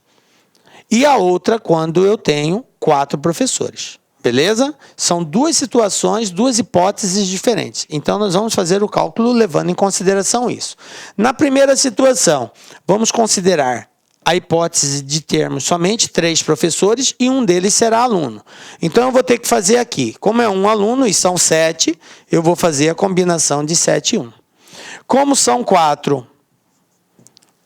e a outra, quando eu tenho 4 professores. Beleza? São 2 situações, 2 hipóteses diferentes. Então, nós vamos fazer o cálculo levando em consideração isso. Na primeira situação, vamos considerar a hipótese de termos somente 3 professores e um deles será aluno. Então, eu vou ter que fazer aqui. Como é um aluno e são 7, eu vou fazer a combinação de 7 e 1. Como são 4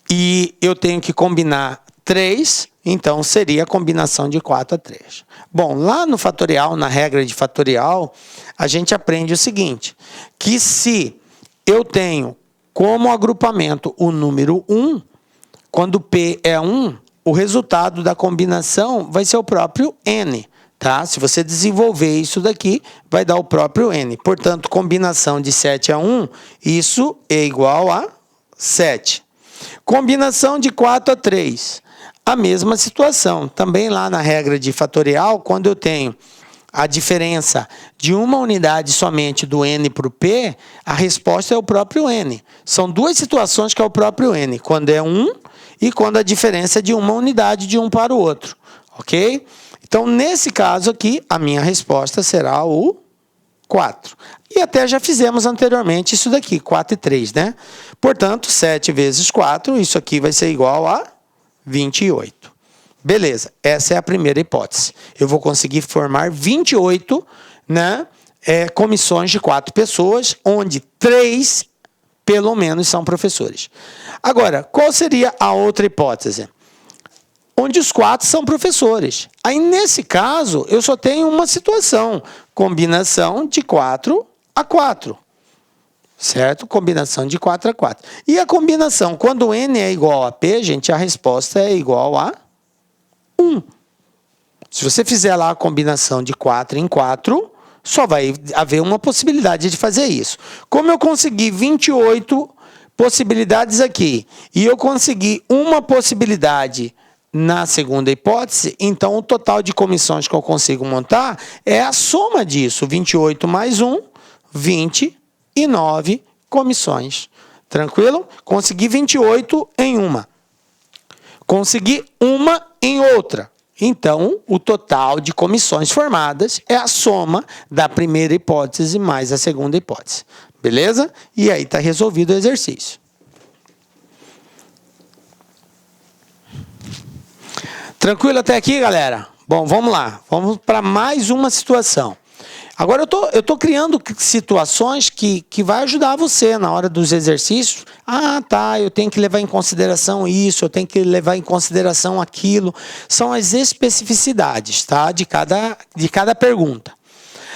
e eu tenho que combinar 3, então seria a combinação de 4 a 3. Bom, lá no fatorial, na regra de fatorial, a gente aprende o seguinte, que se eu tenho como agrupamento o número 1, quando P é 1, o resultado da combinação vai ser o próprio N. Tá? Se você desenvolver isso daqui, vai dar o próprio N. Portanto, combinação de 7 a 1, isso é igual a 7. Combinação de 4 a 3, a mesma situação. Também lá na regra de fatorial, quando eu tenho a diferença de uma unidade somente do N para o P, a resposta é o próprio N. São 2 situações que é o próprio N, quando é 1 e quando a diferença é de uma unidade de um para o outro. Ok? Então, nesse caso aqui, a minha resposta será o 4. E até já fizemos anteriormente isso daqui, 4 e 3, né? Portanto, 7 vezes 4, isso aqui vai ser igual a 28. Beleza, essa é a primeira hipótese. Eu vou conseguir formar 28, né, comissões de 4 pessoas, onde 3, pelo menos, são professores. Agora, qual seria a outra hipótese? Onde os 4 são professores. Aí, nesse caso, eu só tenho uma situação, combinação de 4 a 4. Certo? Combinação de 4 a 4. E a combinação, quando N é igual a P, gente, a resposta é igual a 1. Se você fizer lá a combinação de 4 em 4, só vai haver uma possibilidade de fazer isso. Como eu consegui 28 possibilidades aqui, e eu consegui uma possibilidade na segunda hipótese, então o total de comissões que eu consigo montar é a soma disso. 28 mais 1, 29 comissões. Tranquilo? Consegui 28 em uma. Consegui uma em outra. Então, o total de comissões formadas é a soma da primeira hipótese mais a segunda hipótese. Beleza? E aí está resolvido o exercício. Tranquilo até aqui, galera? Bom, vamos lá. Vamos para mais uma situação. Agora, eu tô criando situações que vai ajudar você na hora dos exercícios. Ah, tá, eu tenho que levar em consideração isso, eu tenho que levar em consideração aquilo. São as especificidades, tá? De cada pergunta.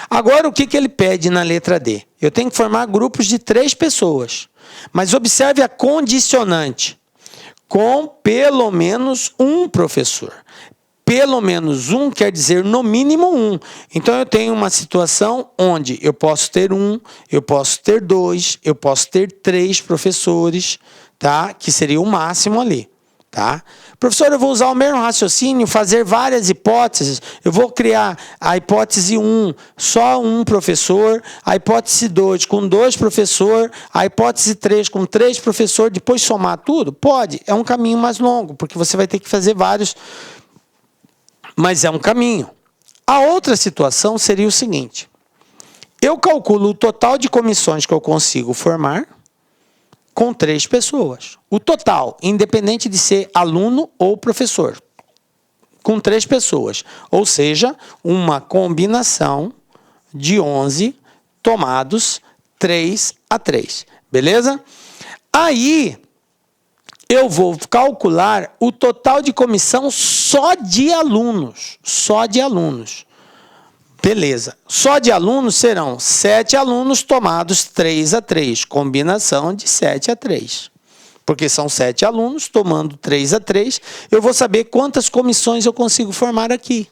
Agora, o que ele pede na letra D? Eu tenho que formar grupos de 3 pessoas. Mas observe a condicionante. Com pelo menos um professor. pelo menos um quer dizer no mínimo um. Então eu tenho uma situação onde eu posso ter um, eu posso ter dois, eu posso ter três professores, tá? Que seria o máximo ali. Tá? Professor, eu vou usar o mesmo raciocínio, fazer várias hipóteses. Eu vou criar a hipótese 1, só um professor, a hipótese 2 com 2 professores, a hipótese 3 com 3 professores, depois somar tudo? Pode, é um caminho mais longo, porque você vai ter que fazer vários, mas é um caminho. A outra situação seria o seguinte: eu calculo o total de comissões que eu consigo formar com 3 pessoas. O total, independente de ser aluno ou professor. Com 3 pessoas. Ou seja, uma combinação de 11 tomados 3 a 3. Beleza? Aí, eu vou calcular o total de comissão só de alunos. Só de alunos. Beleza. Só de alunos serão 7 alunos tomados 3 a 3. Combinação de 7 a 3. Porque são 7 alunos tomando 3 a 3. Eu vou saber quantas comissões eu consigo formar aqui.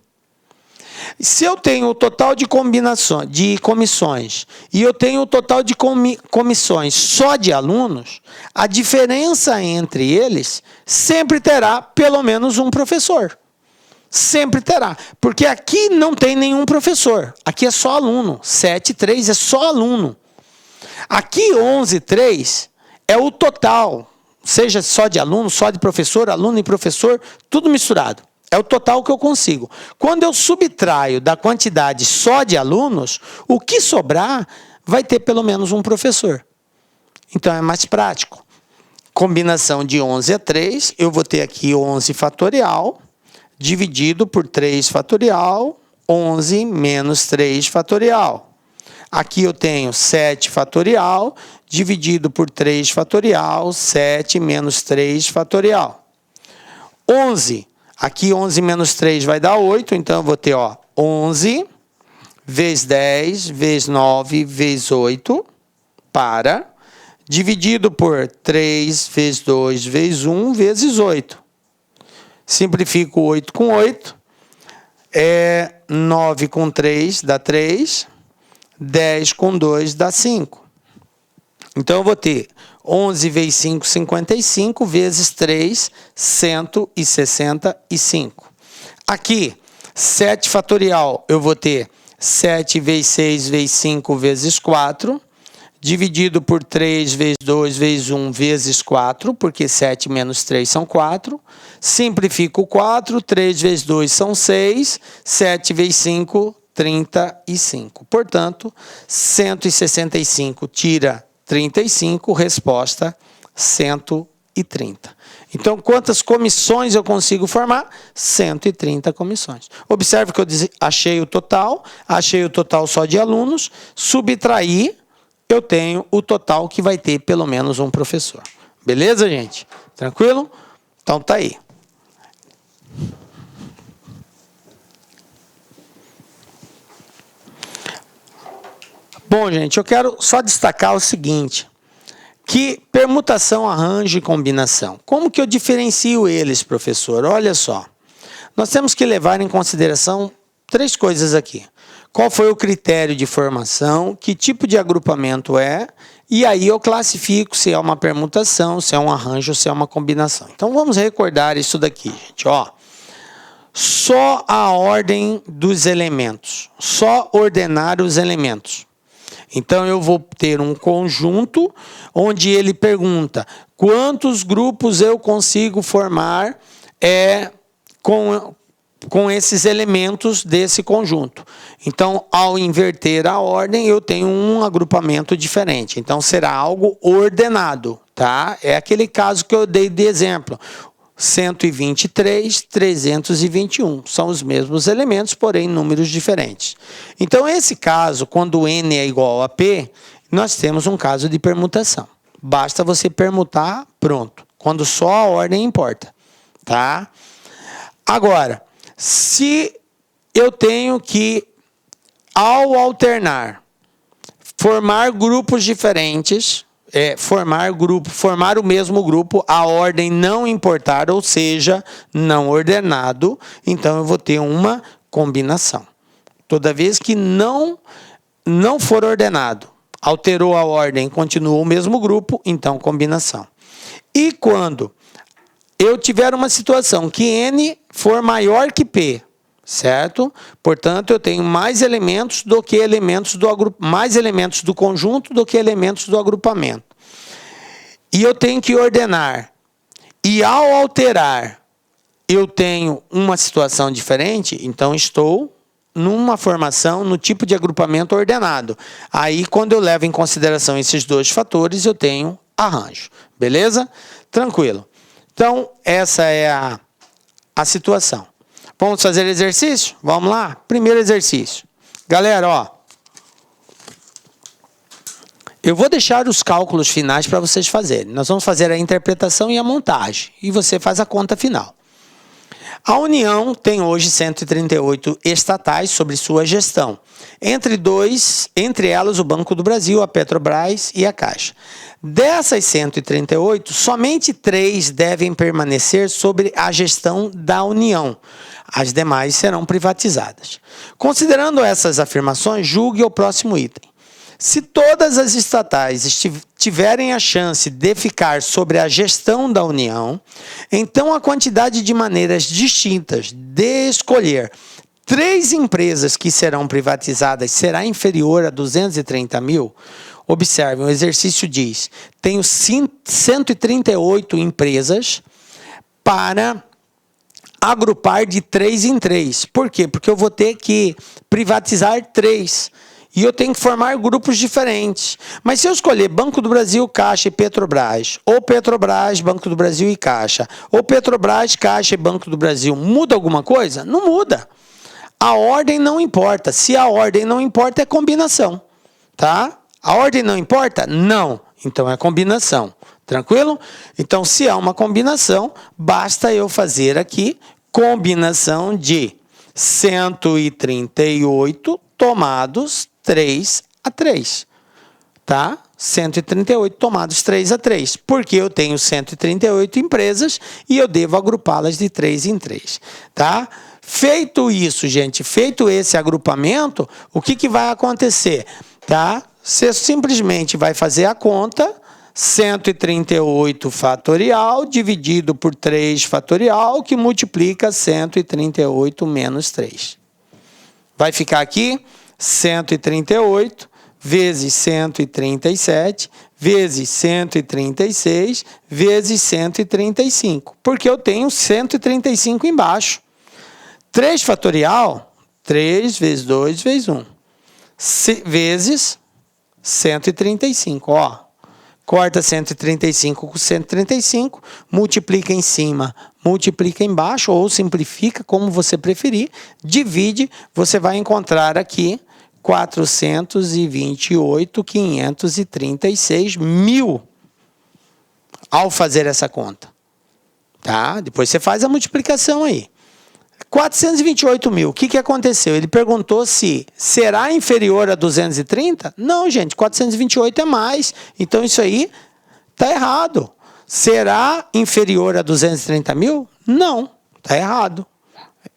Se eu tenho o total de comissões e eu tenho o total de comissões só de alunos, a diferença entre eles sempre terá pelo menos um professor. Sempre terá, porque aqui não tem nenhum professor, aqui é só aluno, 7,3 é só aluno. Aqui 11,3 é o total, seja só de aluno, só de professor, aluno e professor, tudo misturado. É o total que eu consigo. Quando eu subtraio da quantidade só de alunos, o que sobrar vai ter pelo menos um professor. Então é mais prático. Combinação de 11 a 3, eu vou ter aqui 11 fatorial, dividido por 3 fatorial, 11 menos 3 fatorial. Aqui eu tenho 7 fatorial, dividido por 3 fatorial, 7 menos 3 fatorial. 11, aqui 11 menos 3 vai dar 8, então eu vou ter 11 vezes 10, vezes 9, vezes 8, dividido por 3 vezes 2, vezes 1, vezes 8. Simplifico 8 com 8, 9 com 3 dá 3, 10 com 2 dá 5. Então, eu vou ter 11 vezes 5, 55, vezes 3, 165. Aqui, 7 fatorial, eu vou ter 7 vezes 6, vezes 5, vezes 4, dividido por 3 vezes 2 vezes 1 vezes 4, porque 7 menos 3 são 4. Simplifico 4, 3 vezes 2 são 6, 7 vezes 5, 35. Portanto, 165 tira 35, resposta 130. Então, quantas comissões eu consigo formar? 130 comissões. Observe que eu achei o total só de alunos, subtraí, eu tenho o total que vai ter pelo menos um professor. Beleza, gente? Tranquilo? Então tá aí. Bom, gente, eu quero só destacar o seguinte, que permutação, arranjo e combinação. Como que eu diferencio eles, professor? Olha só, nós temos que levar em consideração 3 coisas aqui. Qual foi o critério de formação, que tipo de agrupamento é, e aí eu classifico se é uma permutação, se é um arranjo, se é uma combinação. Então vamos recordar isso daqui, gente. Só a ordem dos elementos, só ordenar os elementos. Então eu vou ter um conjunto onde ele pergunta quantos grupos eu consigo formar com esses elementos desse conjunto. Então, ao inverter a ordem, eu tenho um agrupamento diferente. Então, será algo ordenado, tá? É aquele caso que eu dei de exemplo. 123, 321. São os mesmos elementos, porém números diferentes. Então, esse caso, quando n é igual a p, nós temos um caso de permutação. Basta você permutar, pronto. Quando só a ordem importa, tá? Agora, se eu tenho que, ao alternar, formar grupos diferentes, formar grupo, formar o mesmo grupo, a ordem não importar, ou seja, não ordenado, então eu vou ter uma combinação. Toda vez que não for ordenado, alterou a ordem, continuou o mesmo grupo, então combinação. E quando eu tiver uma situação que N for maior que P, certo? Portanto, eu tenho mais elementos do que mais elementos do conjunto do que elementos do agrupamento. E eu tenho que ordenar. E ao alterar, eu tenho uma situação diferente, então estou numa formação, no tipo de agrupamento ordenado. Aí, quando eu levo em consideração esses dois fatores, eu tenho arranjo. Beleza? Tranquilo. Então, essa é a situação. Vamos fazer exercício? Vamos lá? Primeiro exercício. Galera, ó. Eu vou deixar os cálculos finais para vocês fazerem. Nós vamos fazer a interpretação e a montagem. E você faz a conta final. A União tem hoje 138 estatais sobre sua gestão. Entre elas o Banco do Brasil, a Petrobras e a Caixa. Dessas 138, somente 3 devem permanecer sobre a gestão da União. As demais serão privatizadas. Considerando essas afirmações, julgue o próximo item. Se todas as estatais tiverem a chance de ficar sobre a gestão da União, então a quantidade de maneiras distintas de escolher 3 empresas que serão privatizadas será inferior a 230 mil. Observe, o exercício diz, tenho 138 empresas para agrupar de 3 em 3. Por quê? Porque eu vou ter que privatizar 3. E eu tenho que formar grupos diferentes. Mas se eu escolher Banco do Brasil, Caixa e Petrobras, ou Petrobras, Banco do Brasil e Caixa, ou Petrobras, Caixa e Banco do Brasil, muda alguma coisa? Não muda. A ordem não importa. Se a ordem não importa, é combinação. Tá? A ordem não importa? Não. Então é combinação. Tranquilo? Então, se há uma combinação, basta eu fazer aqui combinação de 138 tomados 3 a 3. Tá? 138 tomados 3 a 3. Porque eu tenho 138 empresas e eu devo agrupá-las de 3 em 3. Tá? Feito isso, gente, feito esse agrupamento, o que vai acontecer? Tá? Você simplesmente vai fazer a conta, 138 fatorial dividido por 3 fatorial, que multiplica 138 menos 3. Vai ficar aqui 138 vezes 137 vezes 136 vezes 135, porque eu tenho 135 embaixo. 3 fatorial, 3 vezes 2 vezes 1, vezes 135, ó. Corta 135 com 135, multiplica em cima, multiplica embaixo, ou simplifica, como você preferir, divide, você vai encontrar aqui 428.536 mil ao fazer essa conta. Tá? Depois você faz a multiplicação aí. 428 mil, o que aconteceu? Ele perguntou se será inferior a 230? Não, gente, 428 é mais. Então isso aí está errado. Será inferior a 230 mil? Não, está errado.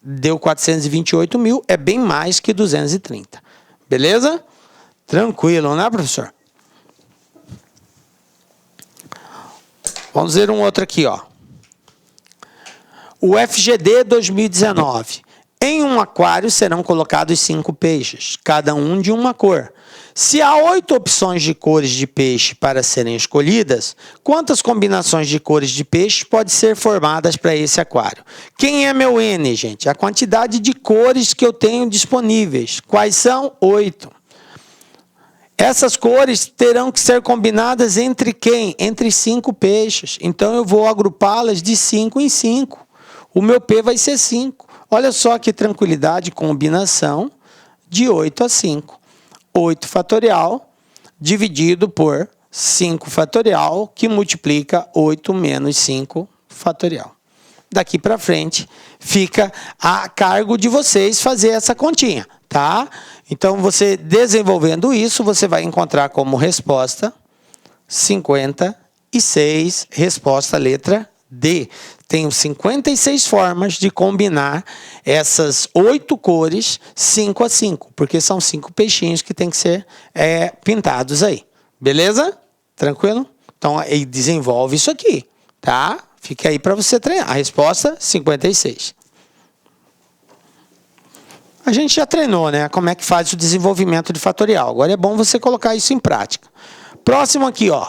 Deu 428 mil, é bem mais que 230. Beleza? Tranquilo, né, professor? Vamos ver um outro aqui, ó. O FGD 2019. Em um aquário serão colocados 5 peixes, cada um de uma cor. Se há 8 opções de cores de peixe para serem escolhidas, quantas combinações de cores de peixe podem ser formadas para esse aquário? Quem é meu N, gente? A quantidade de cores que eu tenho disponíveis. Quais são? 8. Essas cores terão que ser combinadas entre quem? Entre 5 peixes. Então, eu vou agrupá-las de 5 em 5. O meu P vai ser 5. Olha só que tranquilidade, combinação de 8 a 5. 8 fatorial dividido por 5 fatorial, que multiplica 8 menos 5 fatorial. Daqui para frente, fica a cargo de vocês fazer essa continha, tá? Então, você desenvolvendo isso, você vai encontrar como resposta 56. Resposta letra D. Tenho 56 formas de combinar essas 8 cores 5 a 5, porque são 5 peixinhos que tem que ser pintados aí. Beleza? Tranquilo? Então, aí desenvolve isso aqui, tá? Fica aí para você treinar. A resposta, 56. A gente já treinou, né? Como é que faz o desenvolvimento de fatorial. Agora é bom você colocar isso em prática. Próximo aqui, ó.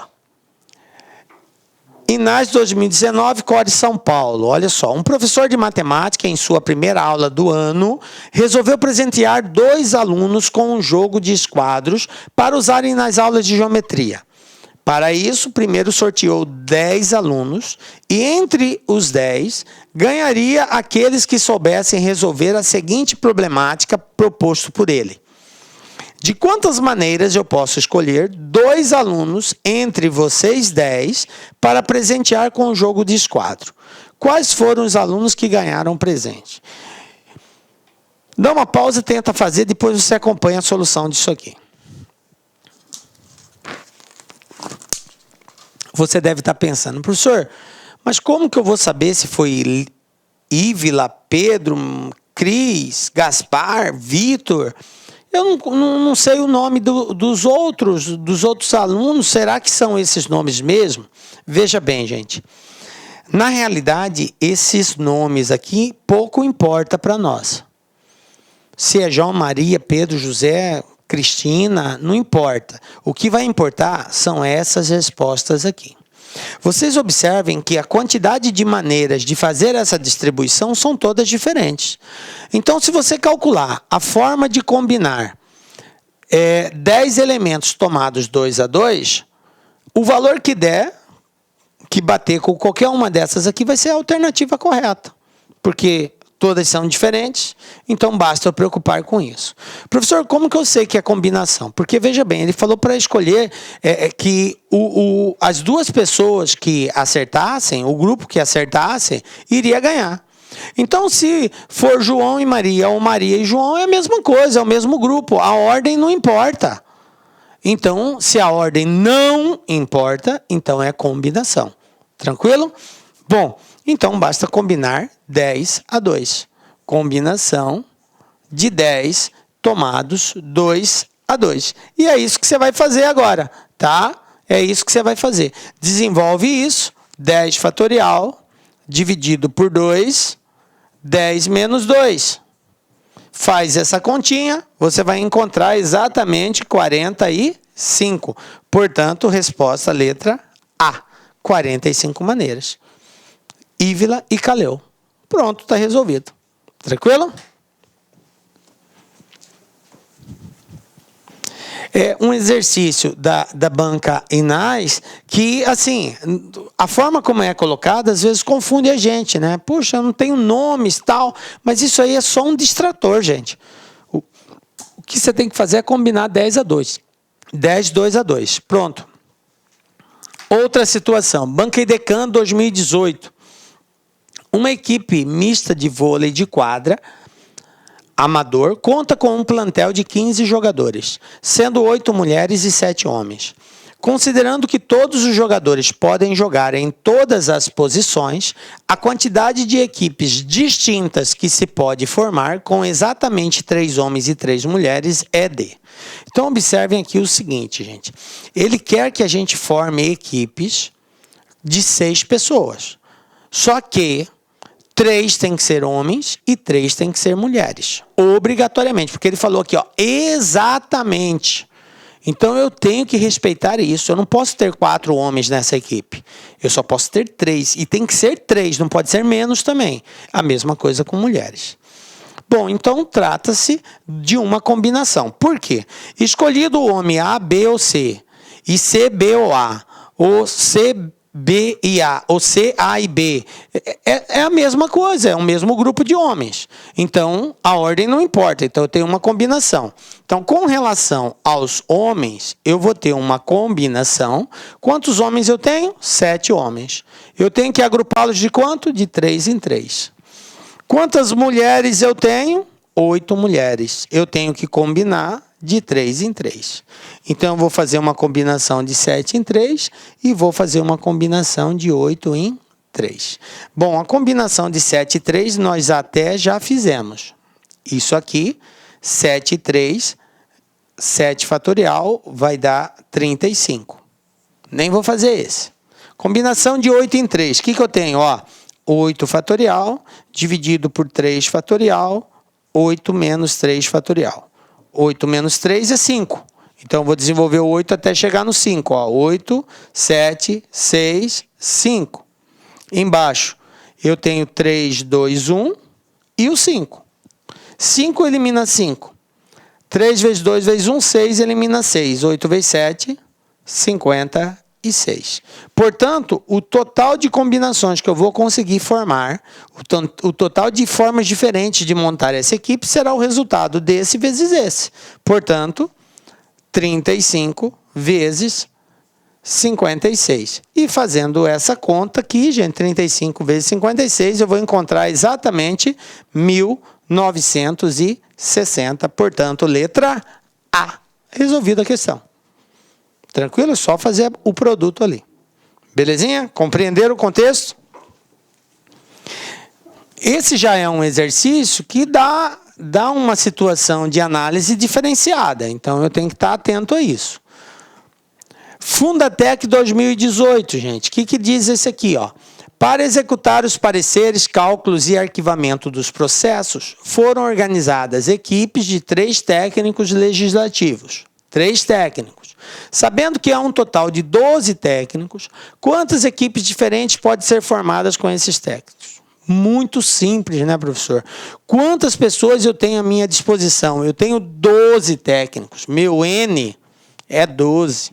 INAS 2019, Core São Paulo. Olha só, um professor de matemática, em sua primeira aula do ano, resolveu presentear 2 alunos com um jogo de esquadros para usarem nas aulas de geometria. Para isso, primeiro sorteou 10 alunos e, entre os 10, ganharia aqueles que soubessem resolver a seguinte problemática proposto por ele. De quantas maneiras eu posso escolher 2 alunos entre vocês 10 para presentear com o jogo de esquadro? Quais foram os alunos que ganharam presente? Dá uma pausa e tenta fazer, depois você acompanha a solução disso aqui. Você deve estar pensando, professor, mas como que eu vou saber se foi Ívila, Pedro, Cris, Gaspar, Vitor? Eu não sei o nome dos outros alunos. Será que são esses nomes mesmo? Veja bem, gente. Na realidade, esses nomes aqui pouco importa para nós. Se é João, Maria, Pedro, José, Cristina, não importa. O que vai importar são essas respostas aqui. Vocês observem que a quantidade de maneiras de fazer essa distribuição são todas diferentes. Então, se você calcular a forma de combinar 10 elementos tomados 2 a 2, o valor que der, que bater com qualquer uma dessas aqui, vai ser a alternativa correta. Porque todas são diferentes, então basta eu preocupar com isso. Professor, como que eu sei que é combinação? Porque, veja bem, ele falou para escolher que as 2 pessoas que acertassem, o grupo que acertasse, iria ganhar. Então, se for João e Maria, ou Maria e João, é a mesma coisa, é o mesmo grupo. A ordem não importa. Então, se a ordem não importa, então é combinação. Tranquilo? Bom, então basta combinar 10 a 2. Combinação de 10 tomados 2 a 2. E é isso que você vai fazer agora, tá? É isso que você vai fazer. Desenvolve isso, 10 fatorial, dividido por 2, 10 menos 2. Faz essa continha, você vai encontrar exatamente 45. Portanto, resposta letra A, 45 maneiras. Ívila e Caleu. Pronto, está resolvido. Tranquilo? É um exercício da banca INAS que, assim, a forma como é colocada, às vezes confunde a gente, né? Puxa, eu não tenho nomes e tal, mas isso aí é só um distrator, gente. O que você tem que fazer é combinar 10 a 2. 10, 2 a 2. Pronto. Outra situação. Banca IDECAN 2018. Uma equipe mista de vôlei de quadra, amador, conta com um plantel de 15 jogadores, sendo 8 mulheres e 7 homens. Considerando que todos os jogadores podem jogar em todas as posições, a quantidade de equipes distintas que se pode formar com exatamente 3 homens e 3 mulheres é D. Então, observem aqui o seguinte, gente. Ele quer que a gente forme equipes de 6 pessoas. Só que 3 tem que ser homens e 3 tem que ser mulheres. Obrigatoriamente. Porque ele falou aqui, ó, exatamente. Então, eu tenho que respeitar isso. Eu não posso ter 4 homens nessa equipe. Eu só posso ter 3. E tem que ser 3, não pode ser menos também. A mesma coisa com mulheres. Bom, então trata-se de uma combinação. Por quê? Escolhido o homem A, B ou C, e C, B ou A, ou C, B e A, ou C, A e B, é a mesma coisa, é o mesmo grupo de homens. Então, a ordem não importa, então eu tenho uma combinação. Então, com relação aos homens, eu vou ter uma combinação. Quantos homens eu tenho? 7 homens. Eu tenho que agrupá-los de quanto? De 3 em 3. Quantas mulheres eu tenho? 8 mulheres. Eu tenho que combinar de 3 em 3. Então, eu vou fazer uma combinação de 7 em 3 e vou fazer uma combinação de 8 em 3. Bom, a combinação de 7 e 3 nós até já fizemos. Isso aqui, 7 e 3, 7 fatorial vai dar 35. Nem vou fazer esse. Combinação de 8 em 3. O que eu tenho? Ó, 8 fatorial dividido por 3 fatorial, 8 menos 3 fatorial. 8 menos 3 é 5. Então, eu vou desenvolver o 8 até chegar no 5. Ó. 8, 7, 6, 5. Embaixo, eu tenho 3, 2, 1 e o 5. 5 elimina 5. 3 vezes 2 vezes 1, 6 elimina 6. 8 vezes 7, 56. Portanto, o total de combinações que eu vou conseguir formar, o total de formas diferentes de montar essa equipe será o resultado desse vezes esse. Portanto, 35 vezes 56. E fazendo essa conta aqui, gente, 35 vezes 56, eu vou encontrar exatamente 1960. Portanto, letra A. Resolvida a questão. Tranquilo? É só fazer o produto ali. Belezinha? Compreenderam o contexto? Esse já é um exercício que dá uma situação de análise diferenciada. Então, eu tenho que estar atento a isso. Fundatec 2018, gente. O que diz esse aqui? Ó? Para executar os pareceres, cálculos e arquivamento dos processos, foram organizadas equipes de 3 técnicos legislativos. 3 técnicos. Sabendo que há um total de 12 técnicos, quantas equipes diferentes podem ser formadas com esses técnicos? Muito simples, né, professor? Quantas pessoas eu tenho à minha disposição? Eu tenho 12 técnicos. Meu N é 12.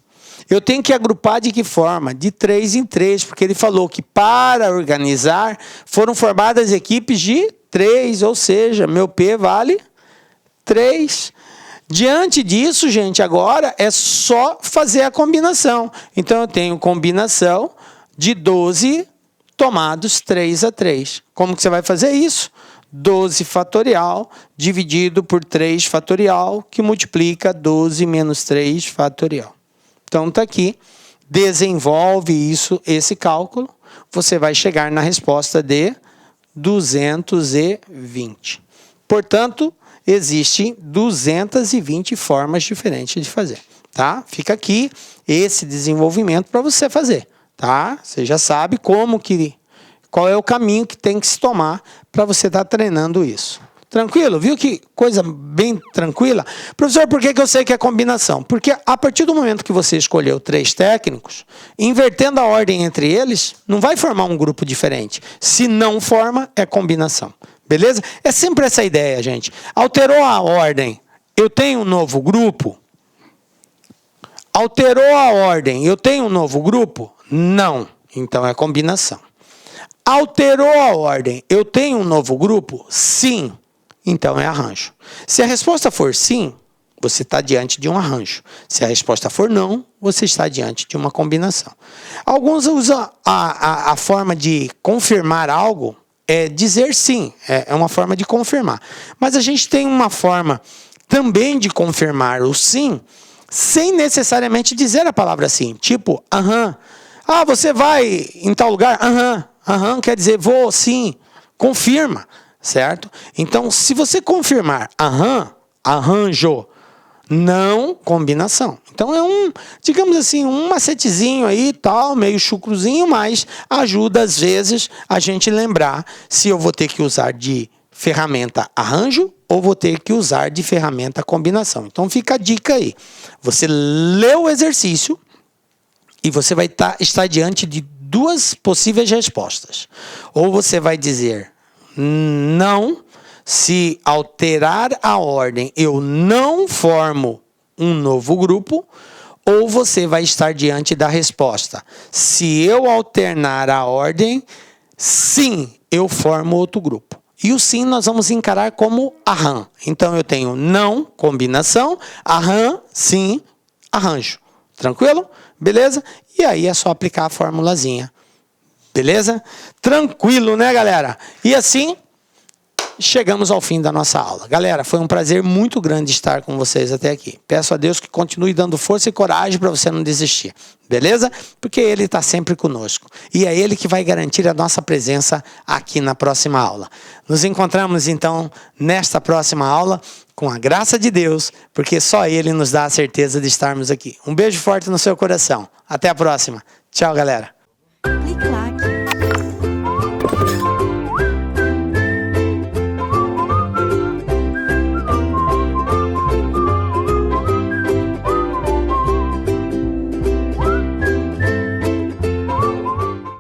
Eu tenho que agrupar de que forma? De 3 em 3, porque ele falou que para organizar foram formadas equipes de 3, ou seja, meu P vale 3. Diante disso, gente, agora é só fazer a combinação. Então, eu tenho combinação de 12 tomados 3 a 3. Como que você vai fazer isso? 12 fatorial dividido por 3 fatorial, que multiplica 12 menos 3 fatorial. Então, está aqui. Desenvolve esse cálculo. Você vai chegar na resposta de 220. Portanto, existem 220 formas diferentes de fazer, tá? Fica aqui esse desenvolvimento para você fazer, tá? Você já sabe qual é o caminho que tem que se tomar para você estar treinando isso. Tranquilo? Viu que coisa bem tranquila? Professor, por que eu sei que é combinação? Porque a partir do momento que você escolheu 3 técnicos, invertendo a ordem entre eles, não vai formar um grupo diferente. Se não forma, é combinação. Beleza? É sempre essa ideia, gente. Alterou a ordem, eu tenho um novo grupo? Alterou a ordem, eu tenho um novo grupo? Não. Então é combinação. Alterou a ordem, eu tenho um novo grupo? Sim. Então é arranjo. Se a resposta for sim, você está diante de um arranjo. Se a resposta for não, você está diante de uma combinação. Alguns usam a forma de confirmar algo, dizer sim, é uma forma de confirmar. Mas a gente tem uma forma também de confirmar o sim, sem necessariamente dizer a palavra sim. Tipo, aham. Ah, você vai em tal lugar? Aham. Aham quer dizer vou, sim. Confirma, certo? Então, se você confirmar aham, arranjo, não combinação. Então, é digamos assim, um macetezinho aí, tal, meio chucruzinho, mas ajuda, às vezes, a gente lembrar se eu vou ter que usar de ferramenta arranjo ou vou ter que usar de ferramenta combinação. Então, fica a dica aí. Você lê o exercício e você vai estar diante de 2 possíveis respostas. Ou você vai dizer não, se alterar a ordem eu não formo um novo grupo, ou você vai estar diante da resposta. Se eu alternar a ordem, sim, eu formo outro grupo. E o sim nós vamos encarar como arran. Então eu tenho não, combinação, arran, sim, arranjo. Tranquilo? Beleza? E aí é só aplicar a formulazinha. Beleza? Tranquilo, né, galera? E assim, chegamos ao fim da nossa aula. Galera, foi um prazer muito grande estar com vocês até aqui. Peço a Deus que continue dando força e coragem para você não desistir. Beleza? Porque Ele está sempre conosco. E é Ele que vai garantir a nossa presença aqui na próxima aula. Nos encontramos então nesta próxima aula com a graça de Deus, porque só Ele nos dá a certeza de estarmos aqui. Um beijo forte no seu coração. Até a próxima. Tchau, galera.